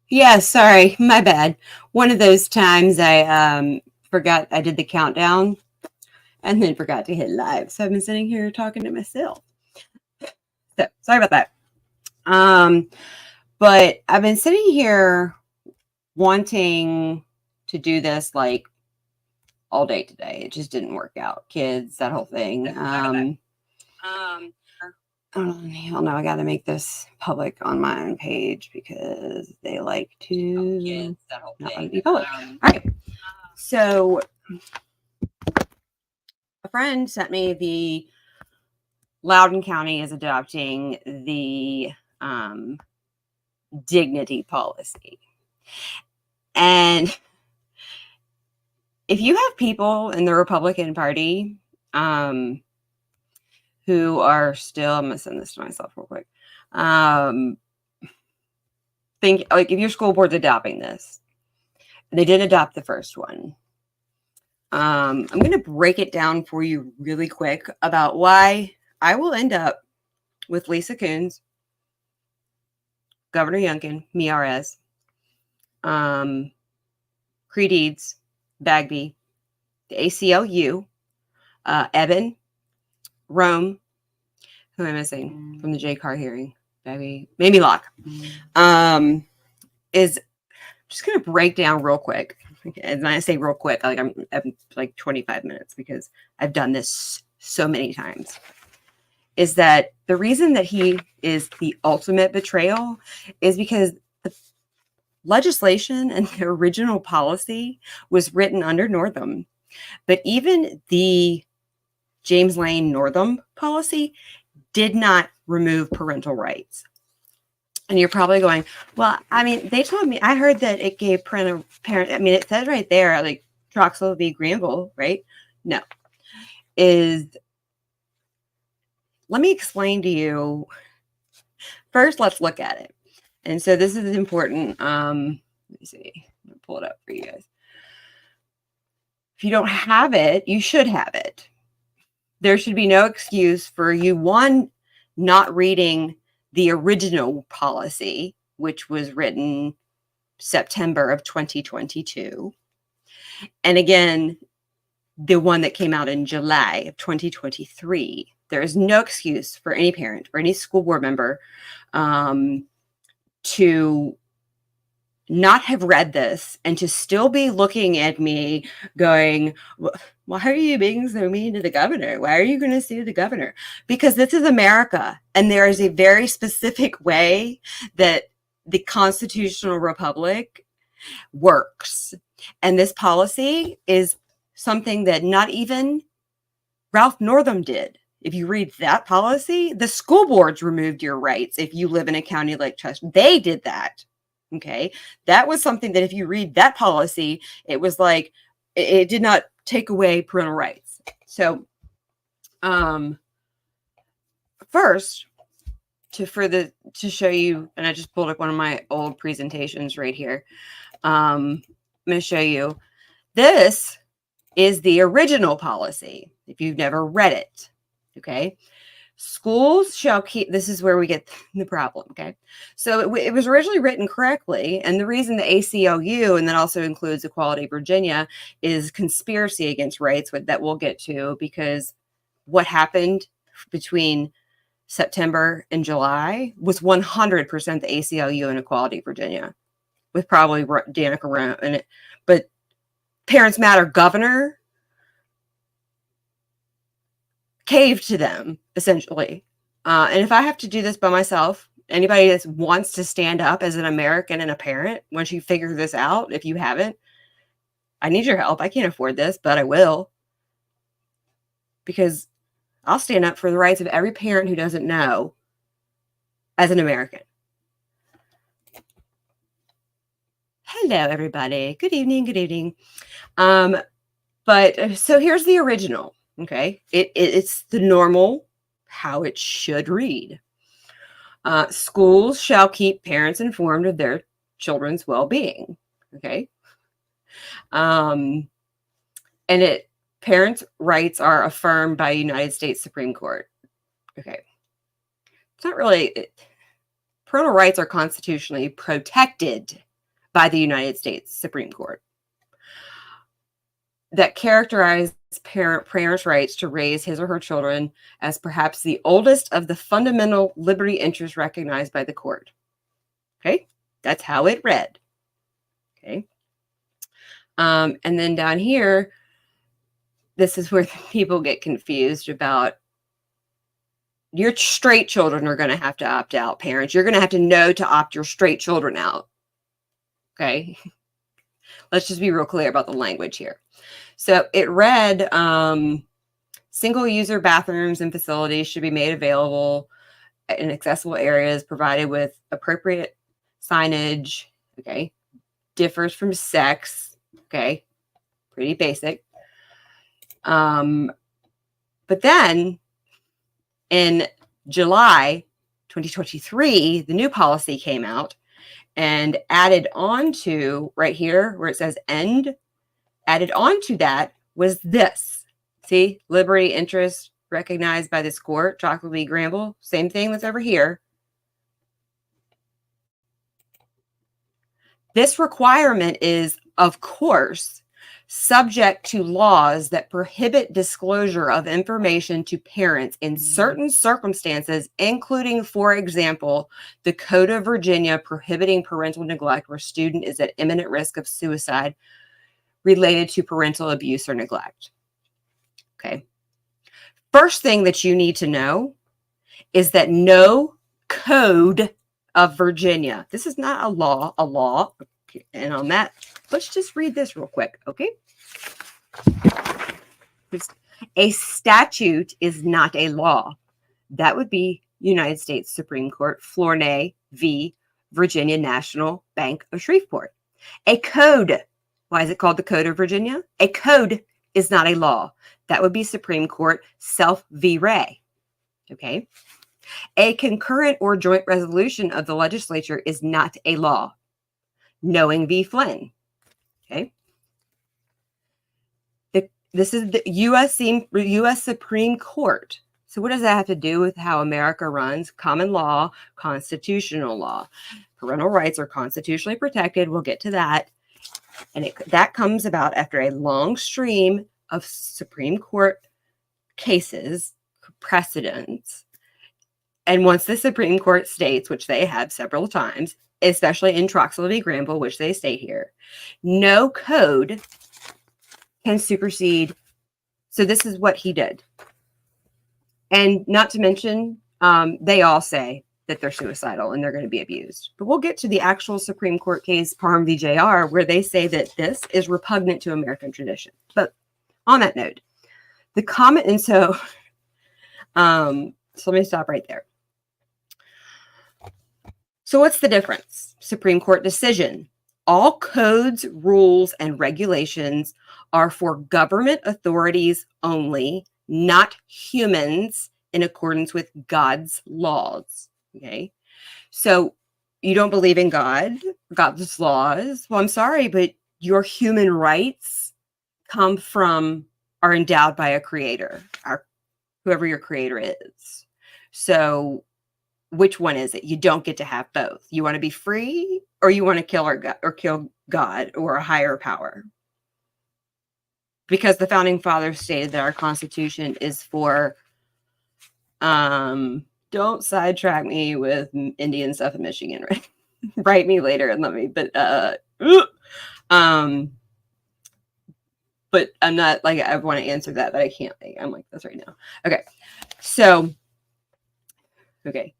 Yeah, sorry, my bad. One of those times I forgot I did the countdown and then forgot to hit live. So I've been sitting here talking to myself. So sorry about that. Um, but I've been sitting here wanting to do this like all day today. It just didn't work out. Kids, that whole thing. Oh, hell no, I got to make this public on my own page because they like to not let it be public. All right. So a friend sent me the Loudoun County is adopting the dignity policy. And if you have people in the Republican Party who are still, I'm going to send this to myself real quick. Think like if your school board's adopting this, they did adopt the first one. I'm going to break it down for you really quick about why I will end up with Lisa Coons, Governor Youngkin, Miarez, Creed Eads, Bagby, the ACLU, Evan, Rome, who am I missing from the J Car hearing? Bagby, Mamie Locke, is just going to break down real quick. And when I say real quick, like I'm like 25 minutes because I've done this so many times. Is that the reason that he is the ultimate betrayal is because the legislation and the original policy was written under Northam. But even the James Lane Northam policy did not remove parental rights. And you're probably going, well, I mean, they told me, I heard that it gave parent, I mean, it says right there, like Troxel v. Granville, right? No. Let me explain to you. First, let's look at it. And so this is important. Let me see. I'm going to pull it up for you guys. If you don't have it, you should have it. There should be no excuse for you, one, not reading the original policy, which was written September of 2022. And again, the one that came out in July of 2023. There is no excuse for any parent or any school board member to not have read this and to still be looking at me going, why are you being so mean to the governor? Why are you going to sue the governor? Because this is America, and there is a very specific way that the constitutional republic works. And this policy is something that not even Ralph Northam did. If you read that policy, the school boards removed your rights if you live in a county like Chester. They did that. Okay. That was something that if you read that policy, it was like, it did not take away parental rights. So, first, to show you, and I just pulled up one of my old presentations right here. I'm going to show you. This is the original policy, if you've never read it. Okay. Schools shall keep, this is where we get the problem, okay? So it was originally written correctly, and the reason the ACLU, and that also includes Equality Virginia, is conspiracy against rights, that we'll get to, because what happened between September and July was 100% the ACLU and Equality Virginia, with probably Danica Rowan in it. But Parents Matter governor caved to them, essentially. And if I have to do this by myself, anybody that wants to stand up as an American and a parent, once you figure this out, if you haven't, I need your help. I can't afford this, but I will. Because I'll stand up for the rights of every parent who doesn't know as an American. Hello, everybody. Good evening. Good evening. But so here's the original. Okay, it's the normal, how it should read. Schools shall keep parents informed of their children's well-being. Okay, and parents' rights are affirmed by United States Supreme Court. Okay, it's not really. Parental rights are constitutionally protected. by the United States Supreme Court that characterize parents' rights to raise his or her children as perhaps the oldest of the fundamental liberty interests recognized by the court. Okay, that's how it read. Okay. And then down here, this is where people get confused about your straight children are going to have to opt out, parents. You're going to have to know to opt your straight children out. Okay. Let's just be real clear about the language here. So it read, single user bathrooms and facilities should be made available in accessible areas provided with appropriate signage. Okay. Differs from sex. Okay. Pretty basic. But then in July 2023, the new policy came out and added on to right here where it says end, added on to that was this. See, liberty interest recognized by this court, Chocolate v. Granville, same thing that's over here. This requirement is, of course, subject to laws that prohibit disclosure of information to parents in certain circumstances, including, for example, the Code of Virginia prohibiting parental neglect where student is at imminent risk of suicide related to parental abuse or neglect. Okay. First thing that you need to know is that no Code of Virginia, this is not a law, and on that, let's just read this real quick, okay? A statute is not a law. That would be United States Supreme Court, Flournoy v. Virginia National Bank of Shreveport. A code, why is it called the Code of Virginia? A code is not a law. That would be Supreme Court, Self v. Ray, okay? A concurrent or joint resolution of the legislature is not a law. Knowing v. Flynn. Okay. This is the U.S. Supreme Court. So what does that have to do with how America runs? Common law, constitutional law. Parental rights are constitutionally protected. We'll get to that. And that comes about after a long stream of Supreme Court cases, precedents. And once the Supreme Court states, which they have several times, especially in Troxel v. Granville, which they state here, no code can supersede. So this is what he did. And not to mention, they all say that they're suicidal and they're going to be abused. But we'll get to the actual Supreme Court case, Parham v. JR, where they say that this is repugnant to American tradition. But on that note, the comment, and so let me stop right there. So what's the difference? Supreme Court decision. All codes, rules, and regulations are for government authorities only, not humans, in accordance with God's laws. Okay. So you don't believe in God, God's laws. Well, I'm sorry, but your human rights are endowed by a creator, whoever your creator is. So which one is it? You don't get to have both. You want to be free, or you want to kill God or a higher power? Because the founding fathers stated that our Constitution is for, don't sidetrack me with Indian stuff in Michigan, right? Write me later and let me, but I'm not like, I want to answer that, but I can't. I'm like this right now. Okay. So, okay.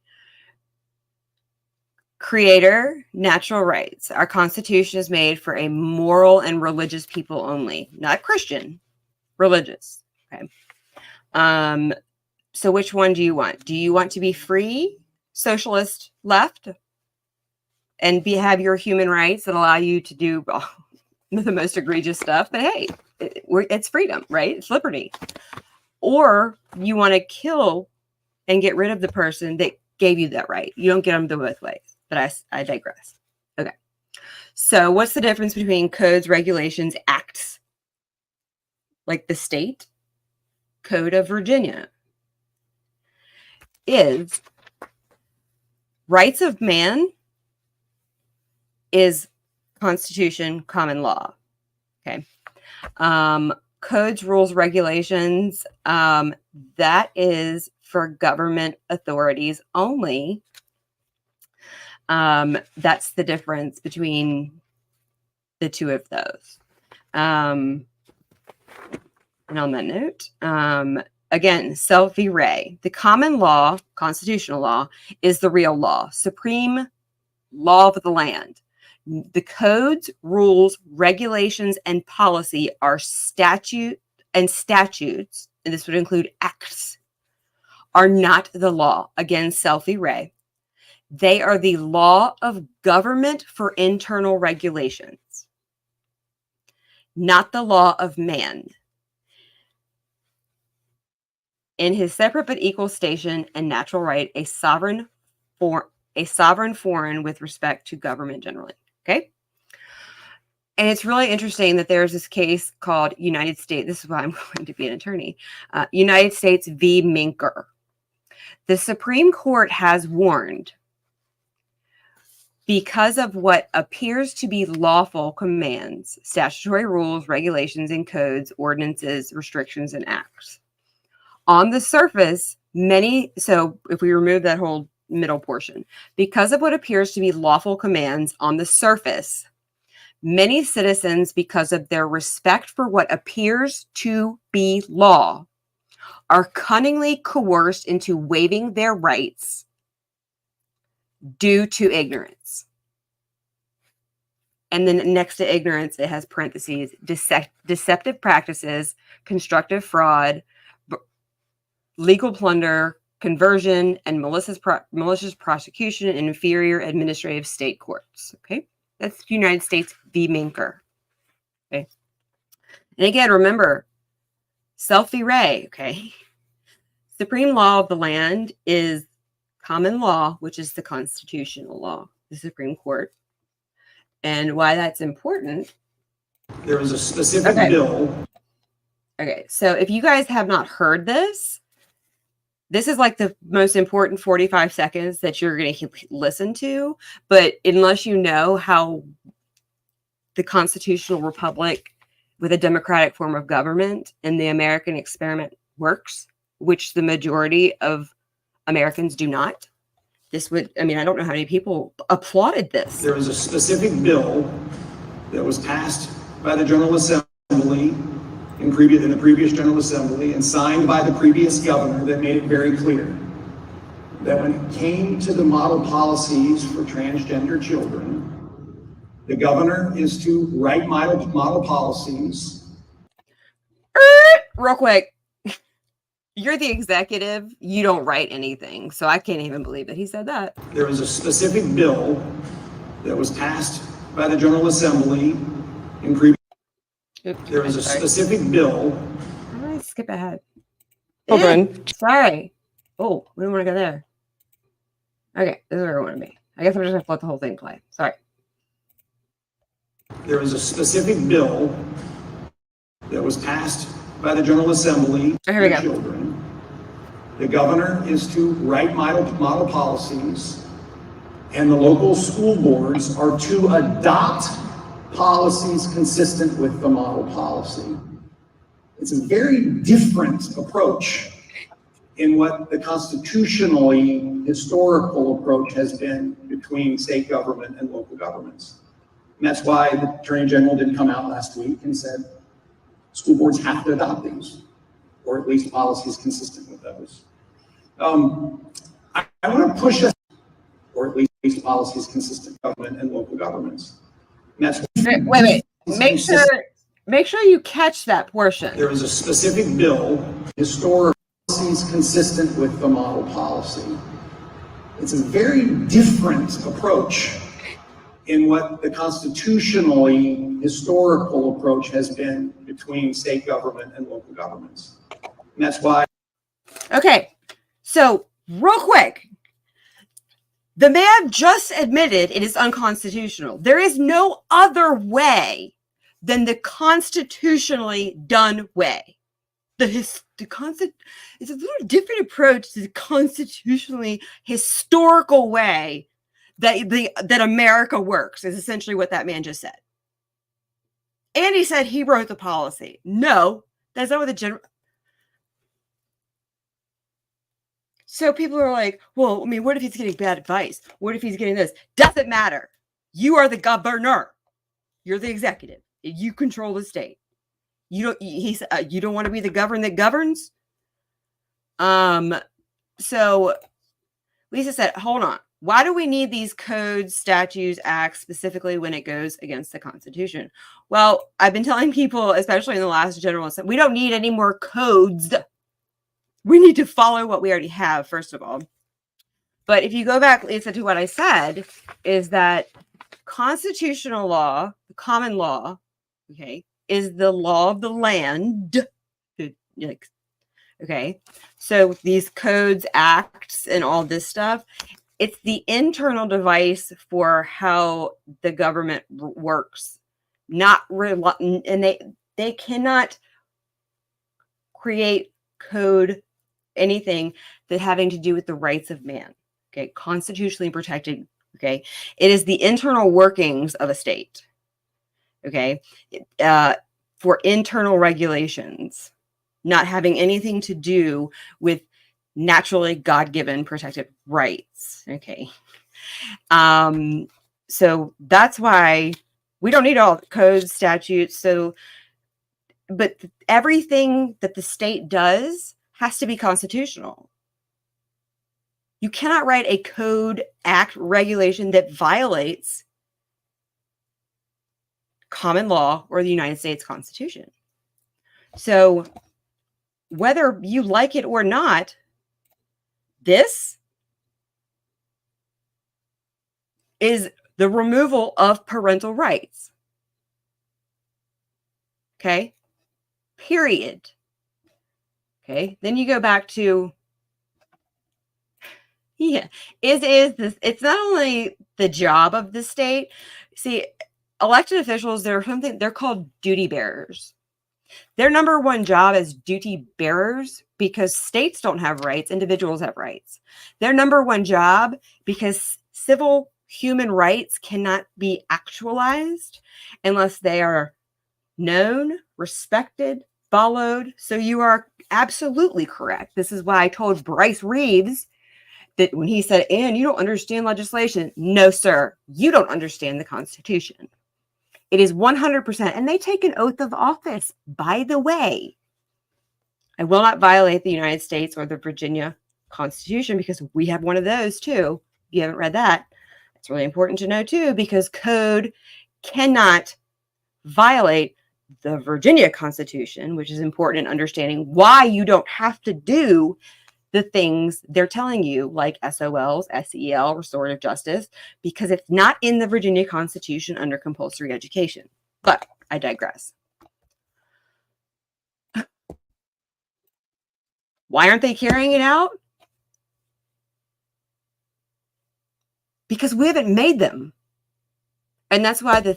Creator, natural rights. Our Constitution is made for a moral and religious people only, not Christian, religious. Okay. So which one do you want? Do you want to be free, socialist, left, and have your human rights that allow you to do the most egregious stuff? But hey, it's freedom, right? It's liberty. Or you want to kill and get rid of the person that gave you that right. You don't get them both ways. But I digress. Okay. So what's the difference between codes, regulations, acts? Like the state Code of Virginia is rights of man is Constitution, common law. Okay. Codes, rules, regulations, that is for government authorities only. That's the difference between the two of those. And on that note, again, Self v. Ray, the common law, constitutional law, is the real law, supreme law of the land. The codes, rules, regulations, and policy are statutes, and this would include acts, are not the law. Again, Self v. Ray. They are the law of government for internal regulations, not the law of man. In his separate but equal station and natural right, a sovereign foreign with respect to government generally. Okay. And it's really interesting that there's this case called United States. This is why I'm going to be an attorney. United States v. Minker. The Supreme Court has warned, because of what appears to be lawful commands, statutory rules, regulations, and codes, ordinances, restrictions, and acts. On the surface, so if we remove that whole middle portion, because of what appears to be lawful commands on the surface, many citizens, because of their respect for what appears to be law, are cunningly coerced into waiving their rights due to ignorance. And then next to ignorance, it has parentheses, deceptive practices, constructive fraud, legal plunder, conversion, and malicious prosecution in inferior administrative state courts. Okay, that's United States v. Minker. Okay, and again, remember, Self v. Ray. Okay, supreme law of the land is common law, which is the constitutional law, the Supreme Court. And why that's important. There was a specific bill. Okay, so if you guys have not heard this, this is like the most important 45 seconds that you're going to listen to. But unless you know how the constitutional republic with a democratic form of government and the American experiment works, which the majority of Americans do not, this would, I mean, I don't know how many people applauded this. There was a specific bill that was passed by the General Assembly in the previous General Assembly and signed by the previous governor that made it very clear that when it came to the model policies for transgender children, the governor is to write model policies. Real quick. You're the executive. You don't write anything. So I can't even believe that he said that. There was a specific bill that was passed by the General Assembly in previous. There was a specific bill. I'm going to skip ahead. Hold on. Sorry. Oh, we don't want to go there. Okay, this is where I want to be. I guess I'm just going to let the whole thing play. Sorry. There was a specific bill that was passed by the General Assembly for here we go. Children. The governor is to write model policies, and the local school boards are to adopt policies consistent with the model policy. It's a very different approach in what the constitutionally historical approach has been between state government and local governments. And that's why the Attorney General didn't come out last week and said, school boards have to adopt these, or at least policies consistent with those. I want to push us, or at least policies consistent with government and local governments. And that's wait. Make sure you catch that portion. There was a specific bill, historic policies consistent with the model policy. It's a very different approach in what the constitutionally historical approach has been between state government and local governments. And that's why. Okay, so real quick, the man just admitted it is unconstitutional. There is no other way than the constitutionally done way. It's a little different approach to the constitutionally historical way that America works is essentially what that man just said. And he said he wrote the policy. No, that's not what the general. So people are like, well, I mean, what if he's getting bad advice? What if he's getting this? Doesn't matter. You are the governor. You're the executive. You control the state. You don't want to be the governor that governs. So Lisa said, hold on. Why do we need these codes, statutes, acts specifically when it goes against the Constitution? Well, I've been telling people, especially in the last general assembly, we don't need any more codes. We need to follow what we already have, first of all. But if you go back, Lisa, to what I said, is that constitutional law, the common law, okay, is the law of the land. Okay, so these codes, acts, and all this stuff, it's the internal device for how the government works. And they cannot create code, anything that having to do with the rights of man. Okay, constitutionally protected. Okay, it is the internal workings of a state. Okay, for internal regulations, not having anything to do with naturally God-given protected rights. Okay, so that's why we don't need all the codes, statutes. So, but everything that the state does has to be constitutional. You cannot write a code, act, regulation that violates common law or the United States Constitution. So whether you like it or not, this is the removal of parental rights. Okay? Period. Okay? Then you go back to, is this, it's not only the job of the state. See, elected officials, they're called duty bearers. Their number one job is duty bearers because states don't have rights, individuals have rights. Their number one job, because civil human rights cannot be actualized unless they are known, respected, followed. So you are absolutely correct. This is why I told Bryce Reeves that when he said, Ann, you don't understand legislation. No, sir, you don't understand the Constitution. It is 100%. And they take an oath of office, by the way. I will not violate the United States or the Virginia Constitution because we have one of those too. If you haven't read that, it's really important to know too, because code cannot violate the Virginia Constitution, which is important in understanding why you don't have to do the things they're telling you, like SOLs, SEL, restorative justice, because it's not in the Virginia Constitution under compulsory education. But I digress. Why aren't they carrying it out? Because we haven't made them. And that's why the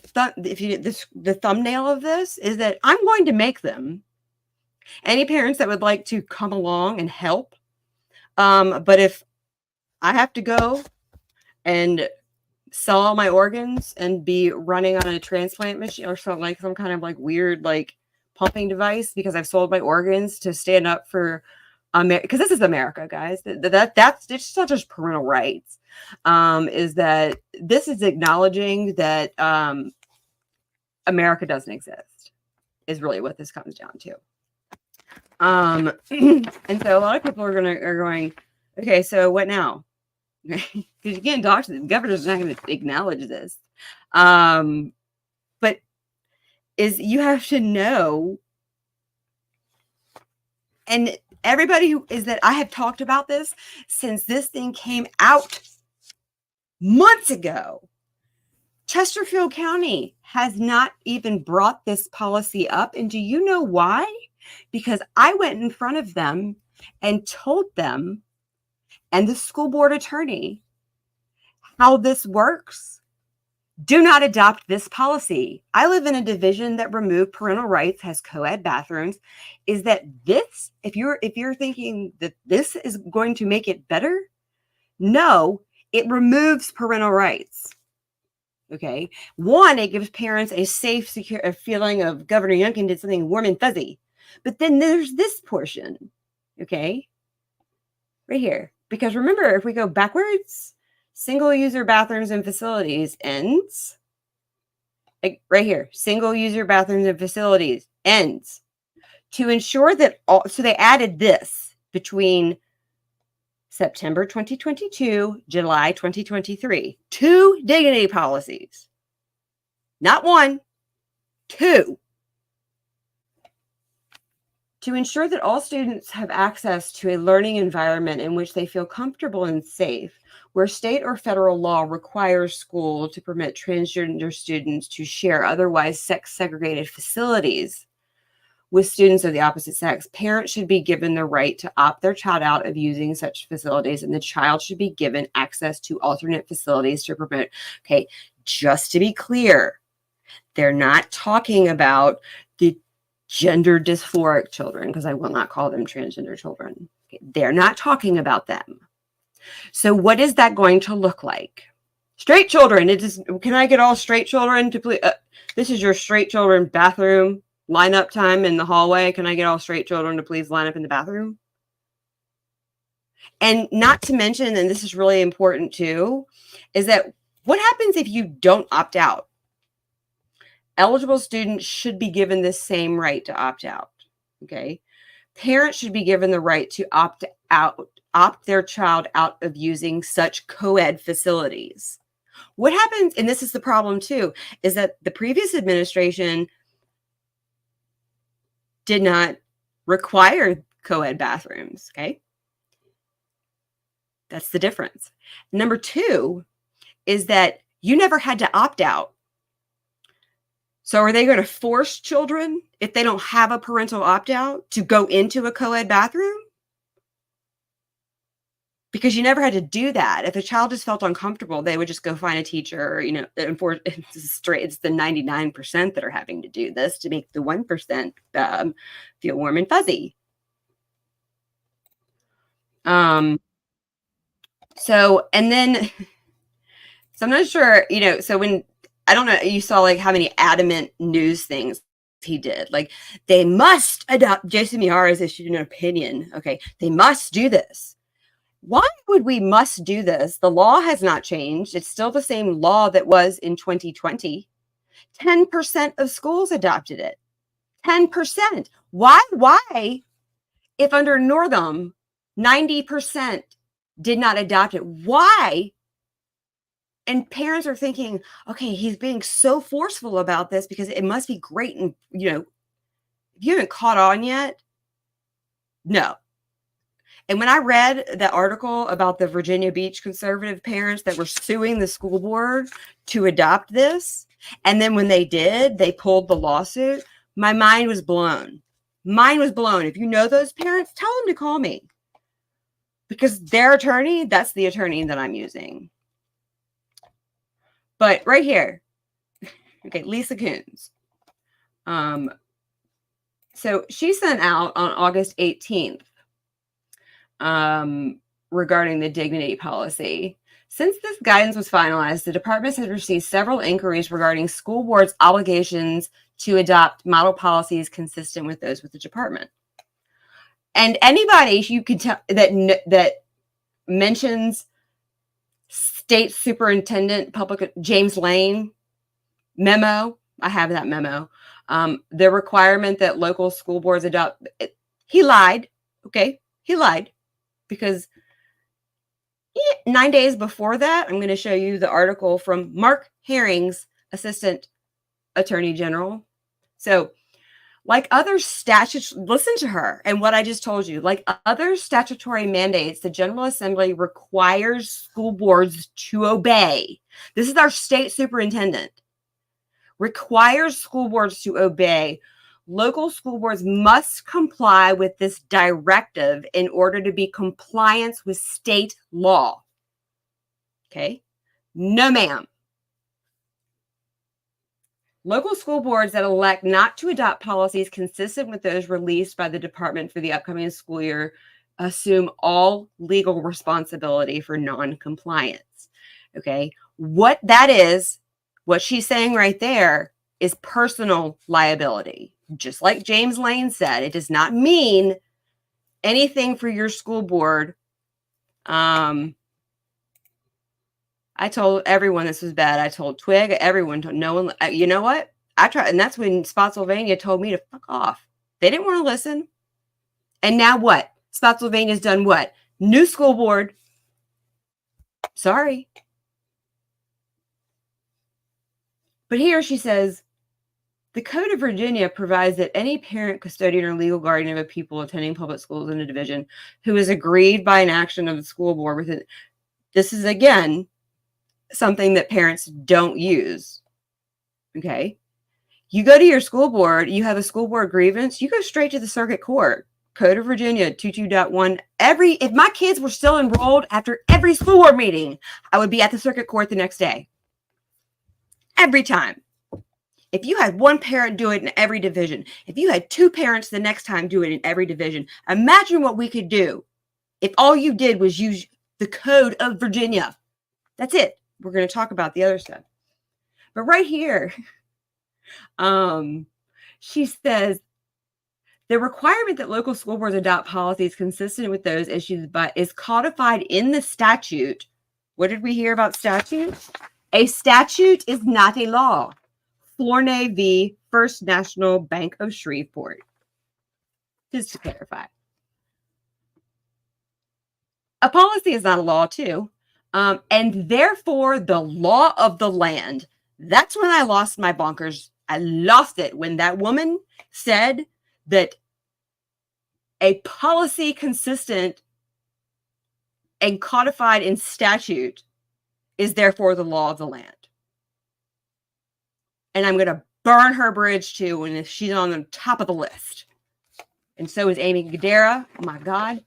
thumbnail of this is that I'm going to make them. Any parents that would like to come along and help, but if I have to go and sell all my organs and be running on a transplant machine or something, like some kind of like weird like pumping device because I've sold my organs to stand up for America, because this is America, guys. That's it's not just parental rights. Is that this is acknowledging that America doesn't exist is really what this comes down to. And so a lot of people are going, okay, so what now? Because you can't talk to them. The governor's not going to acknowledge this. But you have to know, and everybody who is that I have talked about this since this thing came out months ago. Chesterfield County has not even brought this policy up. And do you know why? Because I went in front of them and told them and the school board attorney how this works. Do not adopt this policy. I live in a division that removed parental rights, has co-ed bathrooms. Is that this, if you're thinking that this is going to make it better? No, it removes parental rights. Okay. One, it gives parents a safe, secure a feeling of Governor Youngkin did something warm and fuzzy. But then there's this portion. Okay. Right here. Because remember, if we go backwards, single user bathrooms and facilities ends. Like right here, single user bathrooms and facilities ends. To ensure that all, so they added this between September 2022, July 2023. 2 dignity policies. Not 1, 2. To ensure that all students have access to a learning environment in which they feel comfortable and safe, where state or federal law requires school to permit transgender students to share otherwise sex-segregated facilities with students of the opposite sex, parents should be given the right to opt their child out of using such facilities, and the child should be given access to alternate facilities to promote. Okay, just to be clear, they're not talking about the gender dysphoric children, because I will not call them transgender children. Okay, they're not talking about them. So what is that going to look like? Straight children. It is. Can I get all straight children to please? This is your straight children bathroom. Lineup time in the hallway. Can I get all straight children to please line up in the bathroom? And not to mention, and this is really important too, is that what happens if you don't opt out? Eligible students should be given the same right to opt out. Okay. Parents should be given the right to opt their child out of using such co-ed facilities. What happens, and this is the problem too, is that the previous administration did not require co-ed bathrooms, okay? That's the difference. Number 2 is that you never had to opt out. So are they going to force children, if they don't have a parental opt-out, to go into a co-ed bathroom? Because you never had to do that. If a child just felt uncomfortable, they would just go find a teacher. You know, it's the 99% that are having to do this to make the 1% feel warm and fuzzy. So, and then, so I'm not sure, you know, so when, I don't know, you saw like how many adamant news things he did. Like, they must adopt, Jason Mihara has issued an opinion. Okay, they must do this. Why would we must do this? The law has not changed. It's still the same law that was in 2020. 10% of schools adopted it. 10%. Why? If under Northam, 90% did not adopt it. Why? And parents are thinking, okay, he's being so forceful about this because it must be great. And, you know, if you haven't caught on yet, no. And when I read that article about the Virginia Beach conservative parents that were suing the school board to adopt this, and then when they did, they pulled the lawsuit, my mind was blown. Mine was blown. If you know those parents, tell them to call me. Because their attorney, that's the attorney that I'm using. But right here, okay, Lisa Coons. So she sent out on August 18th regarding the dignity policy. Since this guidance was finalized, the department has received several inquiries regarding school boards' obligations to adopt model policies consistent with those with the department. And anybody you can tell that mentions State Superintendent Public James Lane memo, I have that memo. The requirement that local school boards adopt, he lied. Okay, he lied. Because 9 days before that, I'm going to show you the article from Mark Herring's Assistant Attorney General. So, like other statutes, listen to her and what I just told you. Like other statutory mandates, the General Assembly requires school boards to obey. This is our state superintendent. Requires school boards to obey. Local school boards must comply with this directive in order to be compliant with state law. Okay? No, ma'am. Local school boards that elect not to adopt policies consistent with those released by the department for the upcoming school year assume all legal responsibility for non-compliance. Okay. What that is, what she's saying right there is personal liability. Just like James Lane said, it does not mean anything for your school board. I told everyone this was bad. I told Twig, everyone, no one, you know what? I tried, and that's when Spotsylvania told me to fuck off. They didn't want to listen. And now what? Spotsylvania's done what? New school board. Sorry. But here she says, the Code of Virginia provides that any parent, custodian, or legal guardian of a pupil attending public schools in a division who is aggrieved by an action of the school board within, this is again something that parents don't use. Okay. You go to your school board, you have a school board grievance, you go straight to the circuit court. Code of Virginia 22.1. If my kids were still enrolled after every school board meeting, I would be at the circuit court the next day. Every time. If you had one parent do it in every division, if you had two parents the next time do it in every division, imagine what we could do if all you did was use the Code of Virginia. That's it. We're going to talk about the other stuff. But right here, she says, the requirement that local school boards adopt policies consistent with those issued by is codified in the statute. What did we hear about statute? A statute is not a law. Flornay v. First National Bank of Shreveport. Just to clarify. A policy is not a law, too. And therefore, the law of the land. That's when I lost my bonkers. I lost it when that woman said that a policy consistent and codified in statute is therefore the law of the land. And I'm going to burn her bridge too, and if she's on the top of the list. And so is Amy Gadara. Oh my God.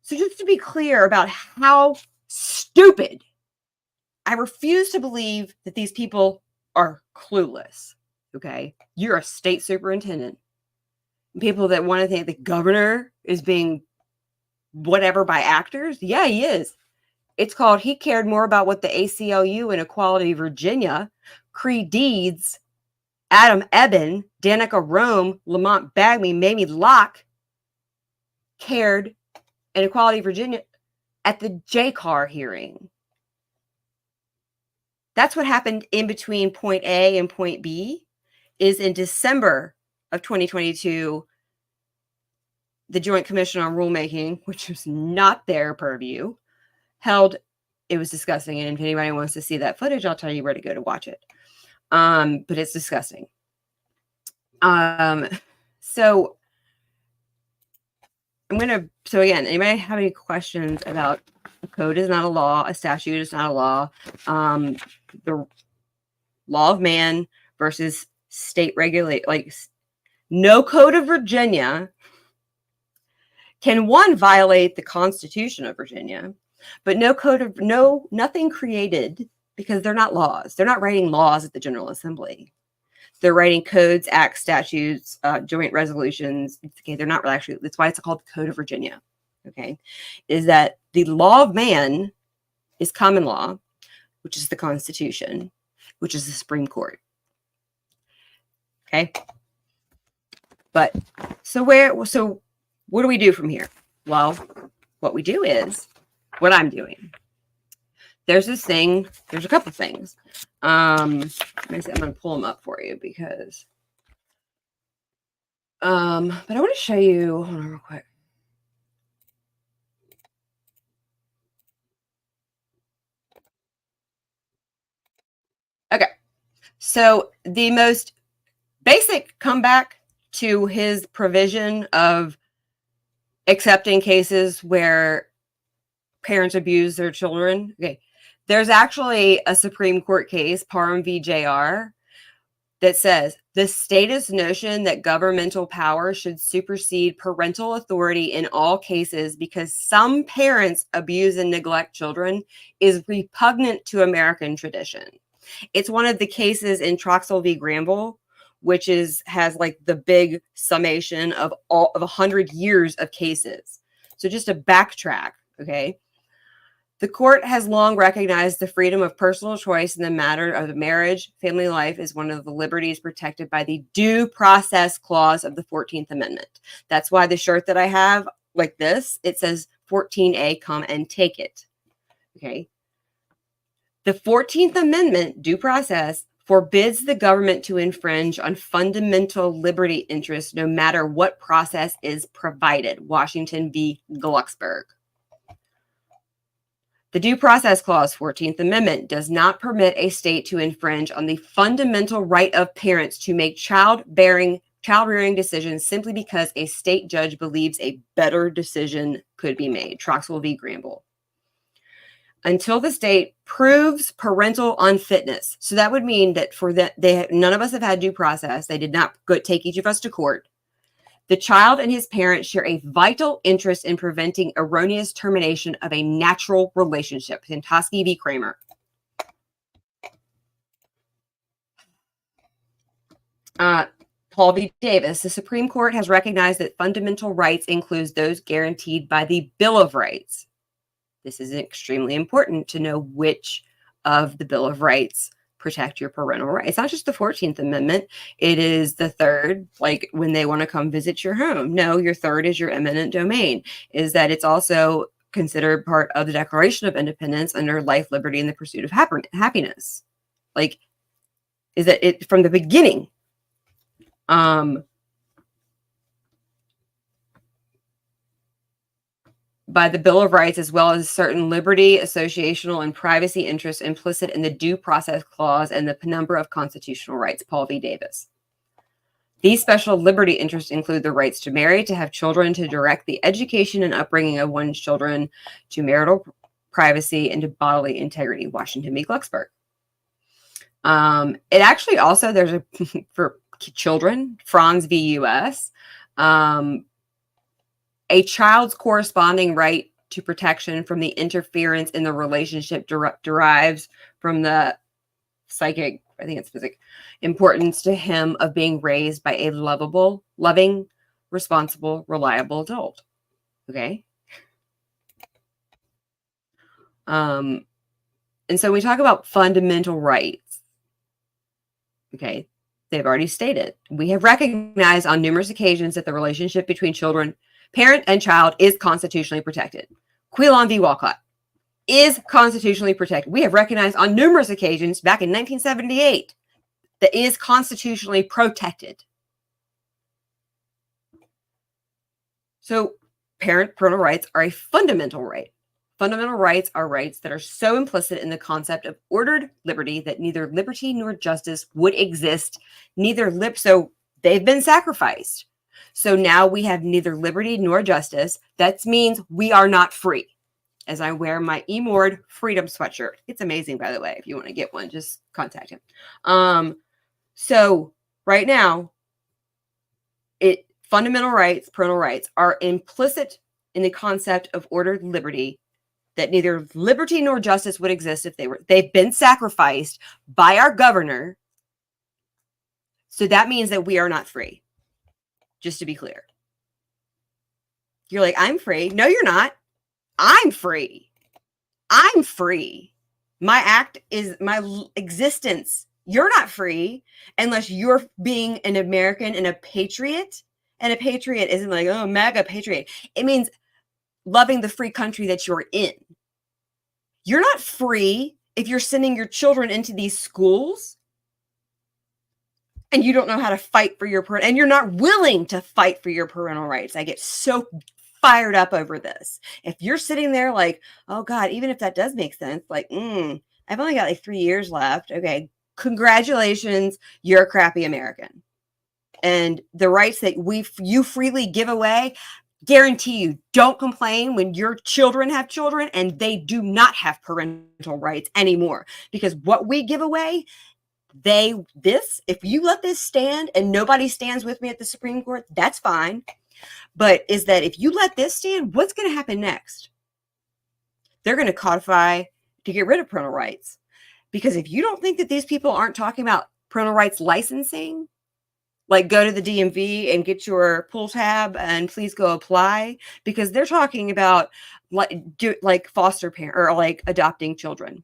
So just to be clear about how stupid, I refuse to believe that these people are clueless. Okay. You're a state superintendent. People that want to think the governor is being whatever by actors. Yeah, he is. It's called, he cared more about what the ACLU and Equality Virginia, Cree Deeds, Adam Eben, Danica Rome, Lamont Bagby, Mamie Locke cared in Equality Virginia at the JCAR hearing. That's what happened in between point A and point B, is in December of 2022, the Joint Commission on Rulemaking, which was not their purview, held, it was disgusting. And if anybody wants to see that footage, I'll tell you where to go to watch it. But it's disgusting. So again, anybody have any questions about a code is not a law, a statute is not a law, the law of man versus state regulate, like no Code of Virginia can one violate the Constitution of Virginia, but nothing created, because they're not laws. They're not writing laws at the General Assembly. They're writing codes, acts, statutes, joint resolutions. Okay, they're not actually, that's why it's called the Code of Virginia. Okay, is that the law of man is common law, which is the Constitution, which is the Supreme Court. Okay, but so what do we do from here? Well, what we do is what I'm doing. There's this thing, there's a couple things. I'm going to pull them up for you because, but I want to show you, hold on real quick. Okay. So the most basic comeback to his provision of accepting cases where parents abuse their children. Okay. There's actually a Supreme Court case, Parham v. JR, that says the status notion that governmental power should supersede parental authority in all cases because some parents abuse and neglect children is repugnant to American tradition. It's one of the cases in Troxel v. Granville, which has like the big summation of 100 years of cases. So just to backtrack, okay? The court has long recognized the freedom of personal choice in the matter of marriage, family life is one of the liberties protected by the Due Process Clause of the 14th Amendment. That's why the shirt that I have, like this, it says 14A, come and take it. Okay. The 14th Amendment, due process, forbids the government to infringe on fundamental liberty interests no matter what process is provided. Washington v. Glucksberg. The Due Process Clause, 14th Amendment, does not permit a state to infringe on the fundamental right of parents to make child-rearing decisions simply because a state judge believes a better decision could be made. Troxel v. Granville. Until the state proves parental unfitness. So that would mean that for that, none of us have had due process. They did not take each of us to court. The child and his parents share a vital interest in preventing erroneous termination of a natural relationship. Hintosky v. Kramer. Paul v. Davis. The Supreme Court has recognized that fundamental rights includes those guaranteed by the Bill of Rights. This is extremely important to know which of the Bill of Rights protect your parental rights. It's not just the 14th Amendment. It is the third, like when they want to come visit your home. No, your third is your eminent domain, is that it's also considered part of the Declaration of Independence under life, liberty, and the pursuit of happiness. Like, is that it from the beginning? By the Bill of Rights, as well as certain liberty, associational, and privacy interests implicit in the Due Process Clause and the penumbra of constitutional rights. Paul v. Davis. These special liberty interests include the rights to marry, to have children, to direct the education and upbringing of one's children, to marital privacy, and to bodily integrity. Washington v. Glucksberg. It actually also, there's a, for children, Franz v. U.S., a child's corresponding right to protection from the interference in the relationship derives from the psychic, I think it's physic, importance to him of being raised by a lovable, loving, responsible, reliable adult. Okay. And so we talk about fundamental rights. Okay. They've already stated, we have recognized on numerous occasions that the relationship between parent and child is constitutionally protected. Quilon v. Walcott is constitutionally protected. We have recognized on numerous occasions back in 1978 that is constitutionally protected. So parental rights are a fundamental right. Fundamental rights are rights that are so implicit in the concept of ordered liberty that neither liberty nor justice would exist. So they've been sacrificed. So now we have neither liberty nor justice. That means we are not free. As I wear my Emord Freedom sweatshirt. It's amazing, by the way. If you want to get one, just contact him. So right now, fundamental rights, parental rights, are implicit in the concept of ordered liberty that neither liberty nor justice would exist if they've been sacrificed by our governor. So that means that we are not free. Just to be clear. You're like, I'm free. No, you're not. I'm free. I'm free. My act is my existence. You're not free unless you're being an American and a patriot. And a patriot isn't like, oh, mega patriot. It means loving the free country that you're in. You're not free if you're sending your children into these schools and you don't know how to fight for and you're not willing to fight for your parental rights. I get so fired up over this. If you're sitting there like, oh God, even if that does make sense, like, I've only got like 3 years left. Okay, congratulations, you're a crappy American. And the rights that you freely give away, guarantee you, don't complain when your children have children and they do not have parental rights anymore. Because what we give away, if you let this stand and nobody stands with me at the Supreme Court, that's fine. But is that if you let this stand, what's going to happen next? They're going to codify to get rid of parental rights. Because if you don't think that these people aren't talking about parental rights licensing, Like, go to the DMV and get your pull tab and please go apply, because they're talking about like foster parent or like adopting children.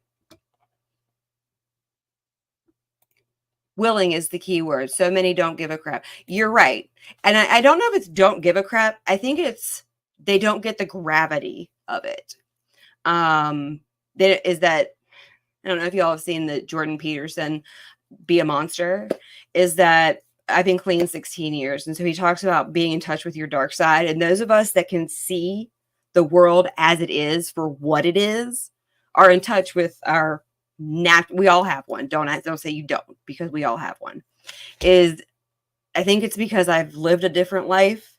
Willing is the key word. So many don't give a crap. You're right. And I don't know if it's don't give a crap. I think it's they don't get the gravity of it. That is that I don't know if y'all have seen the Jordan Peterson Be a Monster, is that I've been clean 16 years. And so he talks about being in touch with your dark side. And those of us that can see the world as it is for what it is are in touch with our we all have one. Don't say you don't, because we all have one. I think it's because I've lived a different life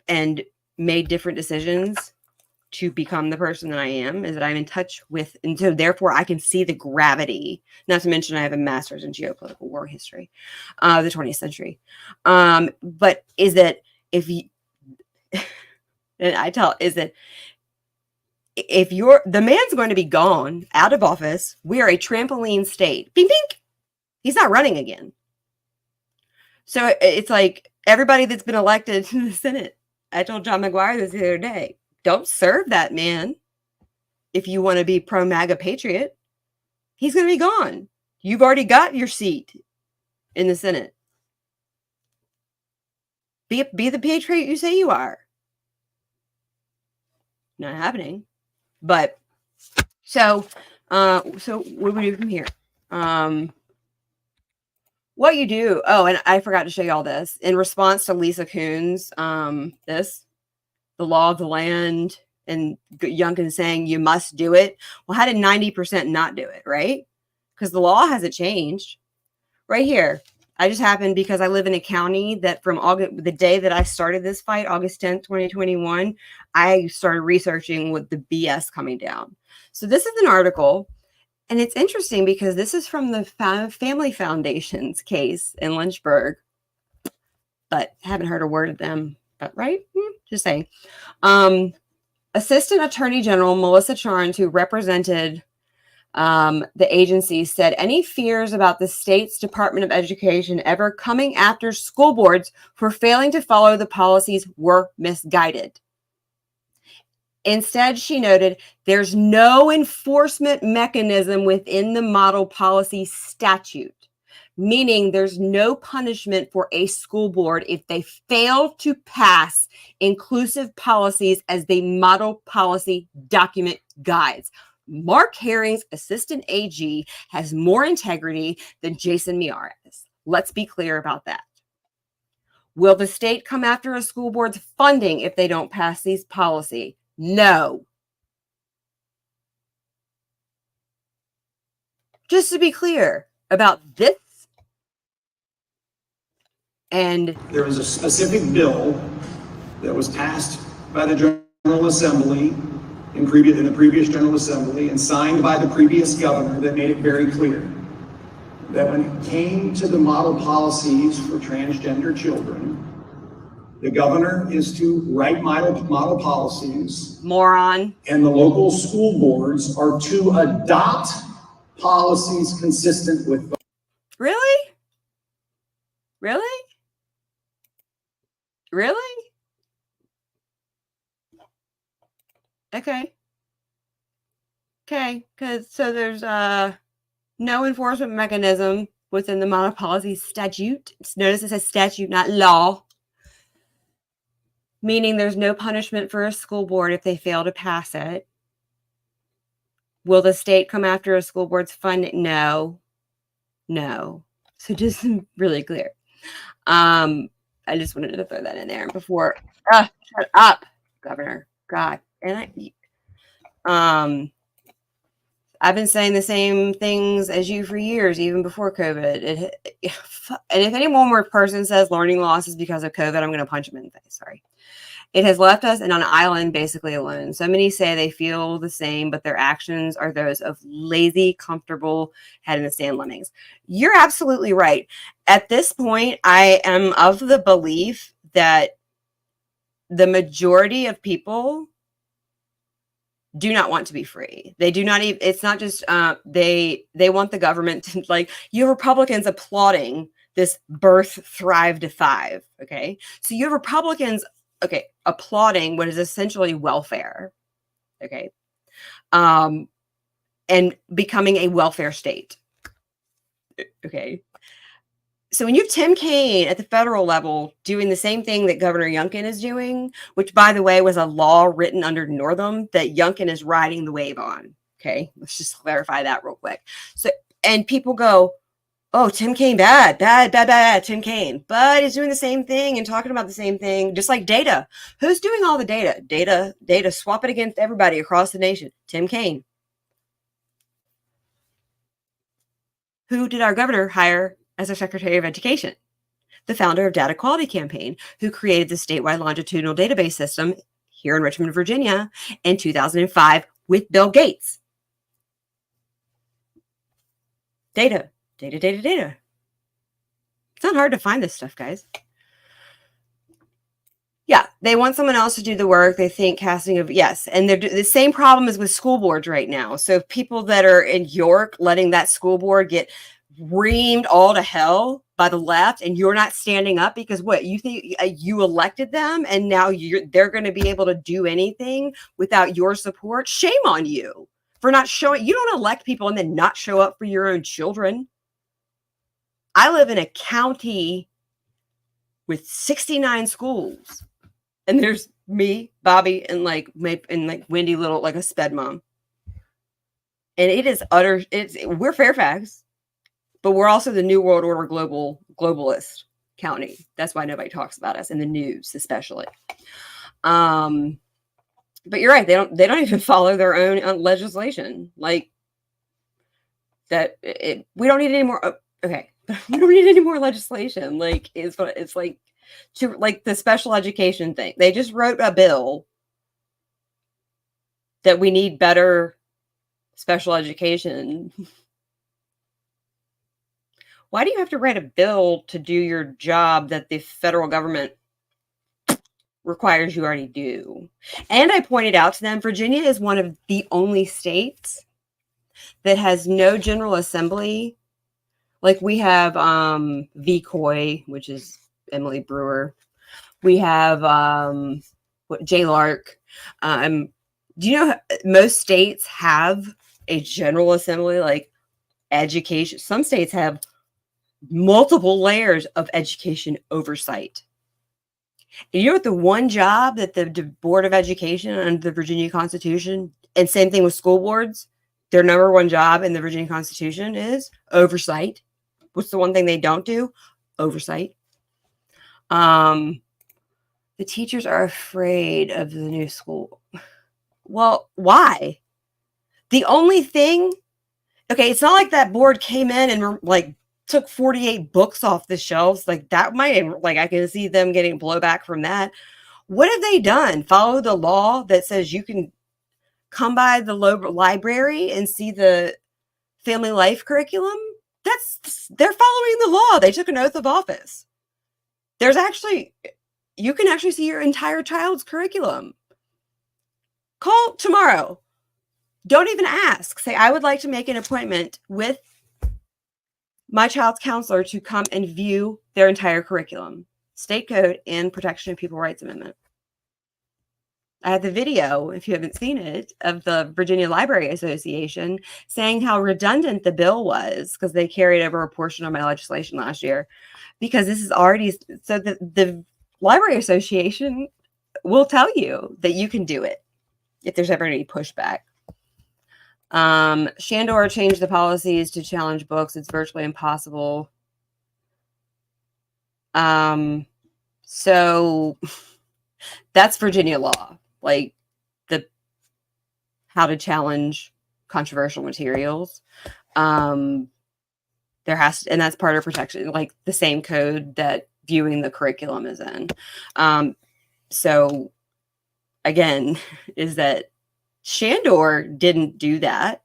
and made different decisions to become the person that I am, is that I'm in touch with, and so therefore I can see the gravity. Not to mention I have a master's in geopolitical war history of the 20th century. But is that if you, and I tell, is that if the man's going to be gone, out of office, we are a trampoline state. Bing, bing. He's not running again. So it's like everybody that's been elected to the Senate. I told John McGuire this the other day. Don't serve that man if you want to be pro-MAGA patriot. He's going to be gone. You've already got your seat in the Senate. Be the patriot you say you are. Not happening. But so what do we do from here? What you do? Oh, and I forgot to show you all this in response to Lisa Kuhn's the law of the land, and Youngkin saying you must do it. Well, how did 90% not do it, right? Because the law hasn't changed. Right here, I just happened, because I live in a county that from the day that I started this fight, August 10th, 2021, I started researching with the BS coming down. So this is an article, and it's interesting because this is from the Family Foundation's case in Lynchburg, but haven't heard a word of them. But right, just saying. Assistant Attorney General Melissa Charnes, who represented the agency, said any fears about the state's Department of Education ever coming after school boards for failing to follow the policies were misguided. Instead, she noted, there's no enforcement mechanism within the model policy statute, meaning there's no punishment for a school board if they fail to pass inclusive policies as the model policy document guides. Mark Herring's assistant AG has more integrity than Jason Miyares. Let's be clear about that. Will the state come after a school board's funding if they don't pass these policies? No. Just to be clear about this. And there was a specific bill that was passed by the General Assembly in the previous General Assembly and signed by the previous governor that made it very clear that when it came to the model policies for transgender children, the governor is to write model policies. Moron. And the local school boards are to adopt policies consistent with them. Really? Really? Really? Okay. Okay, because so there's no enforcement mechanism within the model policy statute. Notice it says statute, not law. Meaning there's no punishment for a school board if they fail to pass it. Will the state come after a school board's funding? No. No. So just really clear. I just wanted to throw that in there before. Shut up, Governor. God. And I've been saying the same things as you for years, even before COVID. And if any one more person says learning loss is because of COVID, I'm going to punch them in the face. Sorry. It has left us on an island basically alone. So many say they feel the same, but their actions are those of lazy, comfortable, head in the sand lemmings. You're absolutely right. At this point, I am of the belief that the majority of people do not want to be free. They do not even, it's not just, they want the government to, like, you Republicans applauding this birth thrive to five. Okay. So you have Republicans, okay, applauding what is essentially welfare. Okay. And becoming a welfare state. Okay. So when you have Tim Kaine at the federal level doing the same thing that Governor Youngkin is doing, which by the way was a law written under Northam that Youngkin is riding the wave on. Okay, let's just clarify that real quick. So, and people go, "Oh, Tim Kaine, bad, Tim Kaine," but he's doing the same thing and talking about the same thing, just like data. Who's doing all the data? Data, swap it against everybody across the nation. Tim Kaine. Who did our governor hire as our Secretary of Education? The founder of Data Quality Campaign, who created the statewide longitudinal database system here in Richmond, Virginia in 2005 with Bill Gates. Data. It's not hard to find this stuff, guys. Yeah, they want someone else to do the work. They think casting of, yes. And the same problem is with school boards right now. So people that are in York letting that school board get reamed all to hell by the left, and you're not standing up because what you think you elected them and now they're going to be able to do anything without your support. Shame on you for not showing. You don't elect people and then not show up for your own children. I live in a county with 69 schools, and there's me, Bobby, and like Wendy Little, like a sped mom. And it is we're Fairfax, but we're also the New World Order globalist county. That's why nobody talks about us in the news, especially. But you're right. They don't even follow their own legislation. Like that. We don't need any more. Okay. We don't need any more legislation. Like it's like to like the special education thing. They just wrote a bill that we need better special education. Why do you have to write a bill to do your job that the federal government requires you already do? And I pointed out to them, Virginia is one of the only states that has no General Assembly. Like we have VCOY, which is Emily Brewer. We have Jay Lark. Do you know most states have a General Assembly, like education? Some states have multiple layers of education oversight. And you know what the one job that the Board of Education under the Virginia Constitution, and same thing with school boards, their number one job in the Virginia Constitution is oversight. What's the one thing they don't do? Oversight. The teachers are afraid of the new school. Well, why? The only thing, okay, it's not like that board came in and like took 48 books off the shelves. Like that might, like I can see them getting blowback from that. What have they done? Follow the law that says you can come by the library and see the family life curriculum? They're following the law. They took an oath of office. You can actually see your entire child's curriculum. Call tomorrow. Don't even ask. Say, I would like to make an appointment with my child's counselor to come and view their entire curriculum. State Code and Protection of People Rights Amendment. I had the video, if you haven't seen it, of the Virginia Library Association saying how redundant the bill was because they carried over a portion of my legislation last year. Because this is already, so the Library Association will tell you that you can do it if there's ever any pushback. Shandor changed the policies to challenge books. It's virtually impossible. So that's Virginia law, like how to challenge controversial materials. And that's part of protection, like the same code that viewing the curriculum is in. So again, is that Shandor didn't do that.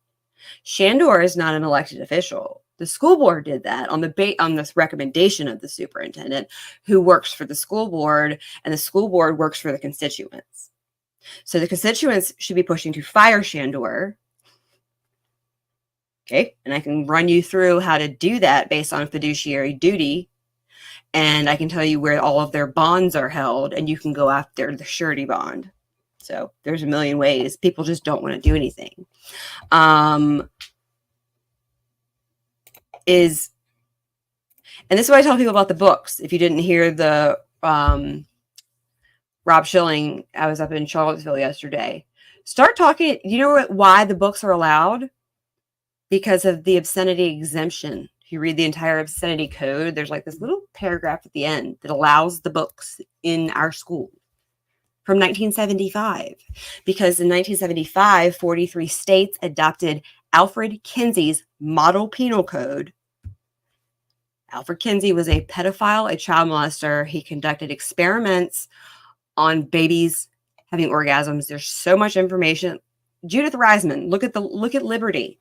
Shandor is not an elected official. The school board did that on this recommendation of the superintendent, who works for the school board, and the school board works for the constituents. So the constituents should be pushing to fire Shandor. Okay, and I can run you through how to do that based on fiduciary duty And I can tell you where all of their bonds are held, and you can go after the surety bond. So there's a million ways. People just don't want to do anything. And this is what I tell people about the books. If you didn't hear the Rob Schilling, I was up in Charlottesville yesterday. Start talking. You know why the books are allowed? Because of the obscenity exemption. If you read the entire obscenity code, there's like this little paragraph at the end that allows the books in our school from 1975. Because in 1975, 43 states adopted Alfred Kinsey's model penal code. Alfred Kinsey was a pedophile, a child molester. He conducted experiments on babies having orgasms. There's so much information. Judith Reisman, look at Liberty.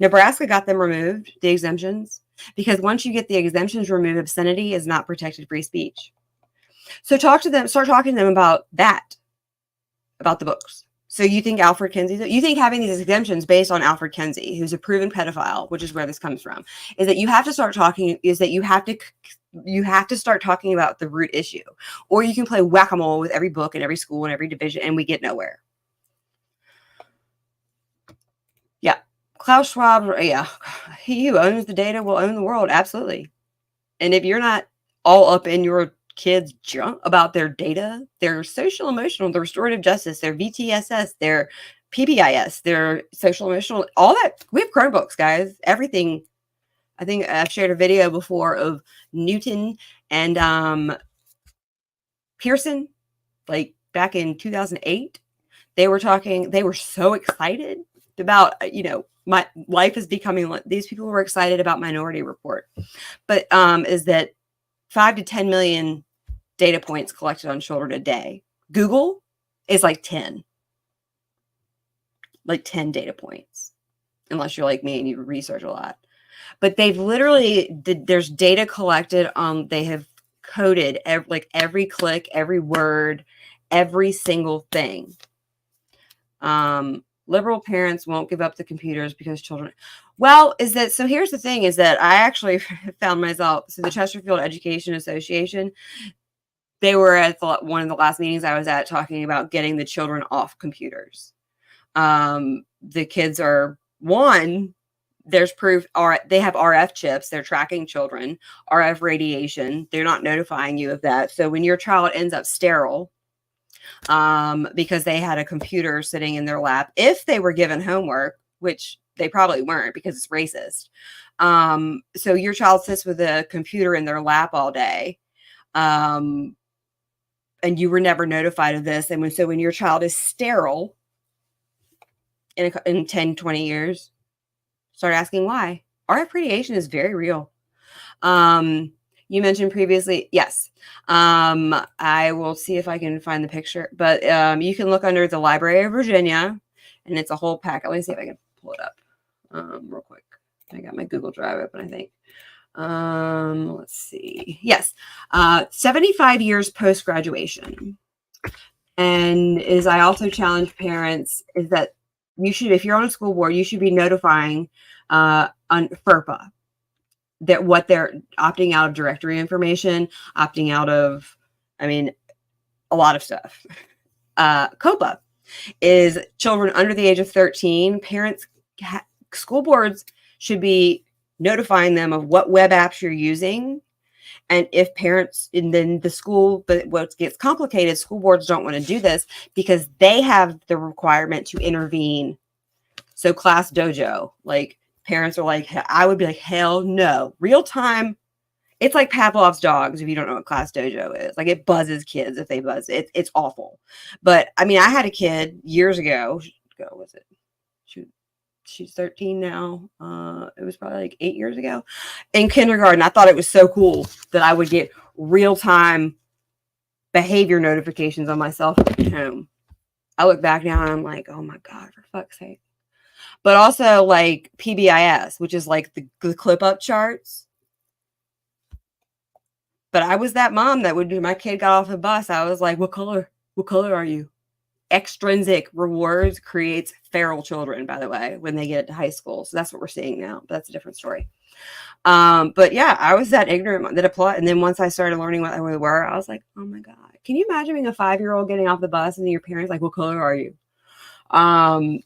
Nebraska got them removed, the exemptions, because once you get the exemptions removed, obscenity is not protected free speech. So start talking to them about that, about the books. So you think Alfred Kinsey, you think having these exemptions based on Alfred Kinsey, who's a proven pedophile, which is where this comes from, is that you have to start talking, you have to start talking about the root issue, or you can play whack-a-mole with every book and every school and every division, and we get nowhere. Yeah. Klaus Schwab, yeah, he who owns the data will own the world. Absolutely. And if you're not all up in your kids' junk about their data, their social emotional, their restorative justice, their VTSS, their PBIS, their social emotional, all that, we have Chromebooks, guys. Everything. I think I've shared a video before of Newton and Pearson, like back in 2008. They were so excited about, my life is becoming, these people were excited about Minority Report, but is that 5 to 10 million data points collected on children a day. Google is like 10 data points, unless you're like me and you research a lot. But they've literally, there's data collected on, they have coded every click, every word, every single thing. Liberal parents won't give up the computers because children. Well, so here's the thing is that I actually found myself, so the Chesterfield Education Association, they were at one of the last meetings I was at talking about getting the children off computers. The kids are, there's proof, they have RF chips, they're tracking children, RF radiation, they're not notifying you of that. So when your child ends up sterile, because they had a computer sitting in their lap, if they were given homework, which they probably weren't because it's racist. So your child sits with a computer in their lap all day, and you were never notified of this. And when your child is sterile in 10, 20 years, start asking why. RF radiation is very real. You mentioned previously, yes. I will see if I can find the picture, but you can look under the Library of Virginia, and it's a whole pack. Let me see if I can pull it up real quick. I got my Google Drive open, I think. Let's see. Yes, 75 years post-graduation. And I also challenge parents is that you should, if you're on a school board, you should be notifying on FERPA that what they're opting out of directory information, opting out of, a lot of stuff. COPA is children under the age of 13. Parents, school boards should be notifying them of what web apps you're using. And if parents, and then the school, but what gets complicated, school boards don't want to do this because they have the requirement to intervene. So Class Dojo, parents are like, I would be like, hell no. Real time, it's like Pavlov's dogs, if you don't know what Class Dojo is. It buzzes kids if they buzz. It's awful. But, I had a kid years ago. Was it? She's 13 now. It was probably 8 years ago. In kindergarten, I thought it was so cool that I would get real-time behavior notifications on my cell phone at home. I look back now and I'm like, oh my God, for fuck's sake. But also PBIS, which is the clip up charts. But I was that mom that my kid got off the bus. I was like, what color? What color are you? Extrinsic rewards creates feral children, by the way, when they get to high school. So that's what we're seeing now. But that's a different story. But yeah, I was that ignorant that applied. And then once I started learning what they were, I was like, oh my God, can you imagine being a 5-year-old getting off the bus and your parents like, what color are you?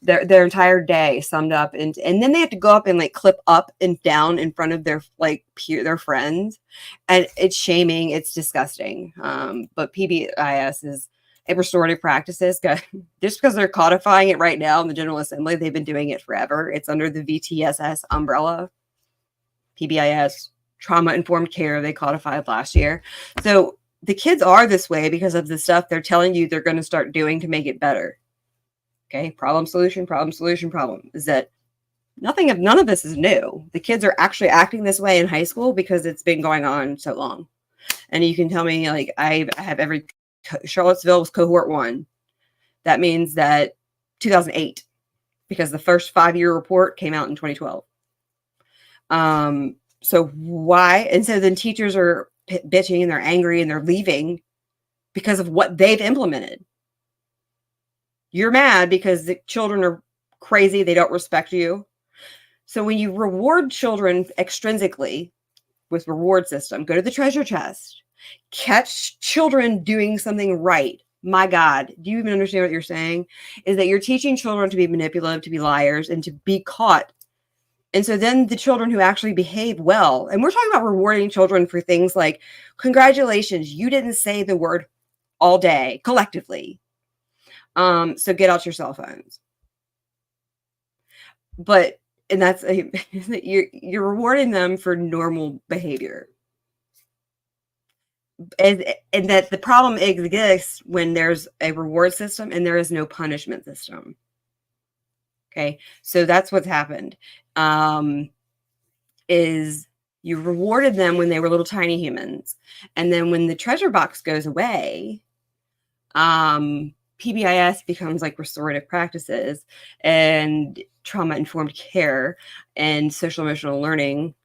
Their entire day summed up, and then they have to go up and like clip up and down in front of their like their friends, and it's shaming, it's disgusting. But PBIS is a restorative practices. Just because they're codifying it right now in the General Assembly, they've been doing it forever. It's under the VTSS umbrella. PBIS, trauma informed care, they codified last year. So the kids are this way because of the stuff they're telling you they're going to start doing to make it better. Okay, problem, solution, problem. Is that none of this is new. The kids are actually acting this way in high school because it's been going on so long. And you can tell me, like, I have Charlottesville was cohort 1. That means that 2008, because the first 5-year report came out in 2012. So why? And so then teachers are bitching and they're angry and they're leaving because of what they've implemented. You're mad because the children are crazy. They don't respect you. So when you reward children extrinsically with reward system, go to the treasure chest, catch children doing something right. My God, do you even understand what you're saying? Is that you're teaching children to be manipulative, to be liars, and to be caught. And so then the children who actually behave well, and we're talking about rewarding children for things like, congratulations, you didn't say the word all day collectively. So get out your cell phones. But, and that's you're rewarding them for normal behavior. And that the problem exists when there's a reward system and there is no punishment system. Okay, so that's what's happened. Is you rewarded them when they were little tiny humans, and then when the treasure box goes away, PBIS becomes like restorative practices and trauma informed care and social emotional learning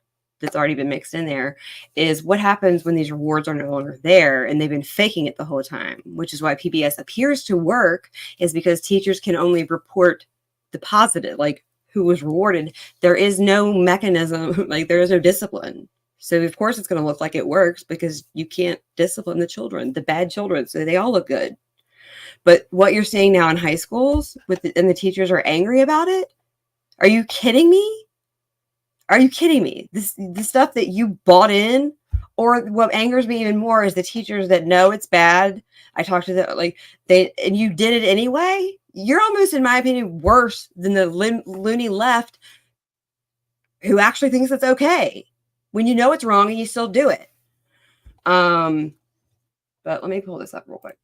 that's already been mixed in there. Is what happens when these rewards are no longer there and they've been faking it the whole time, which is why PBS appears to work, is because teachers can only report the positive, like who was rewarded. There is no mechanism, like there is no discipline. So of course it's going to look like it works because you can't discipline the children, the bad children, so they all look good. But what you're seeing now in high schools and the teachers are angry about it. Are you kidding me? Are you kidding me? The stuff that you bought in, or what angers me even more is the teachers that know it's bad. I talked to them, like and you did it anyway. You're almost, in my opinion, worse than the loony left who actually thinks it's okay when you know it's wrong and you still do it. But let me pull this up real quick.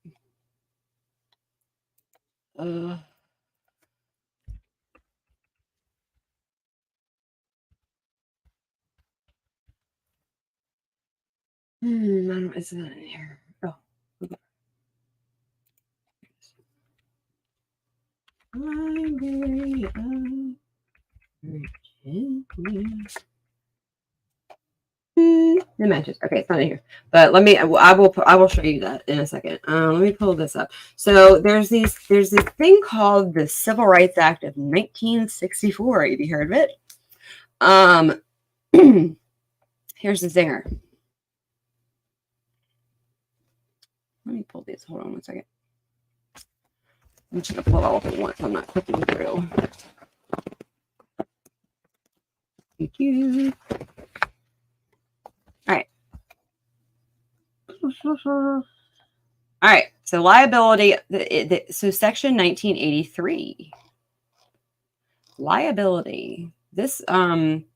It's not in here. Oh, okay. Library of Virginia. The matches. Okay, it's not in here. But let me. I will show you that in a second. Let me pull this up. So there's this thing called the Civil Rights Act of 1964. Have you heard of it? Here's the zinger. Let me pull these. Hold on one second. I'm just gonna pull it all at once. I'm not clicking through. Thank you. All right. All right. So liability. So section 1983. Liability. This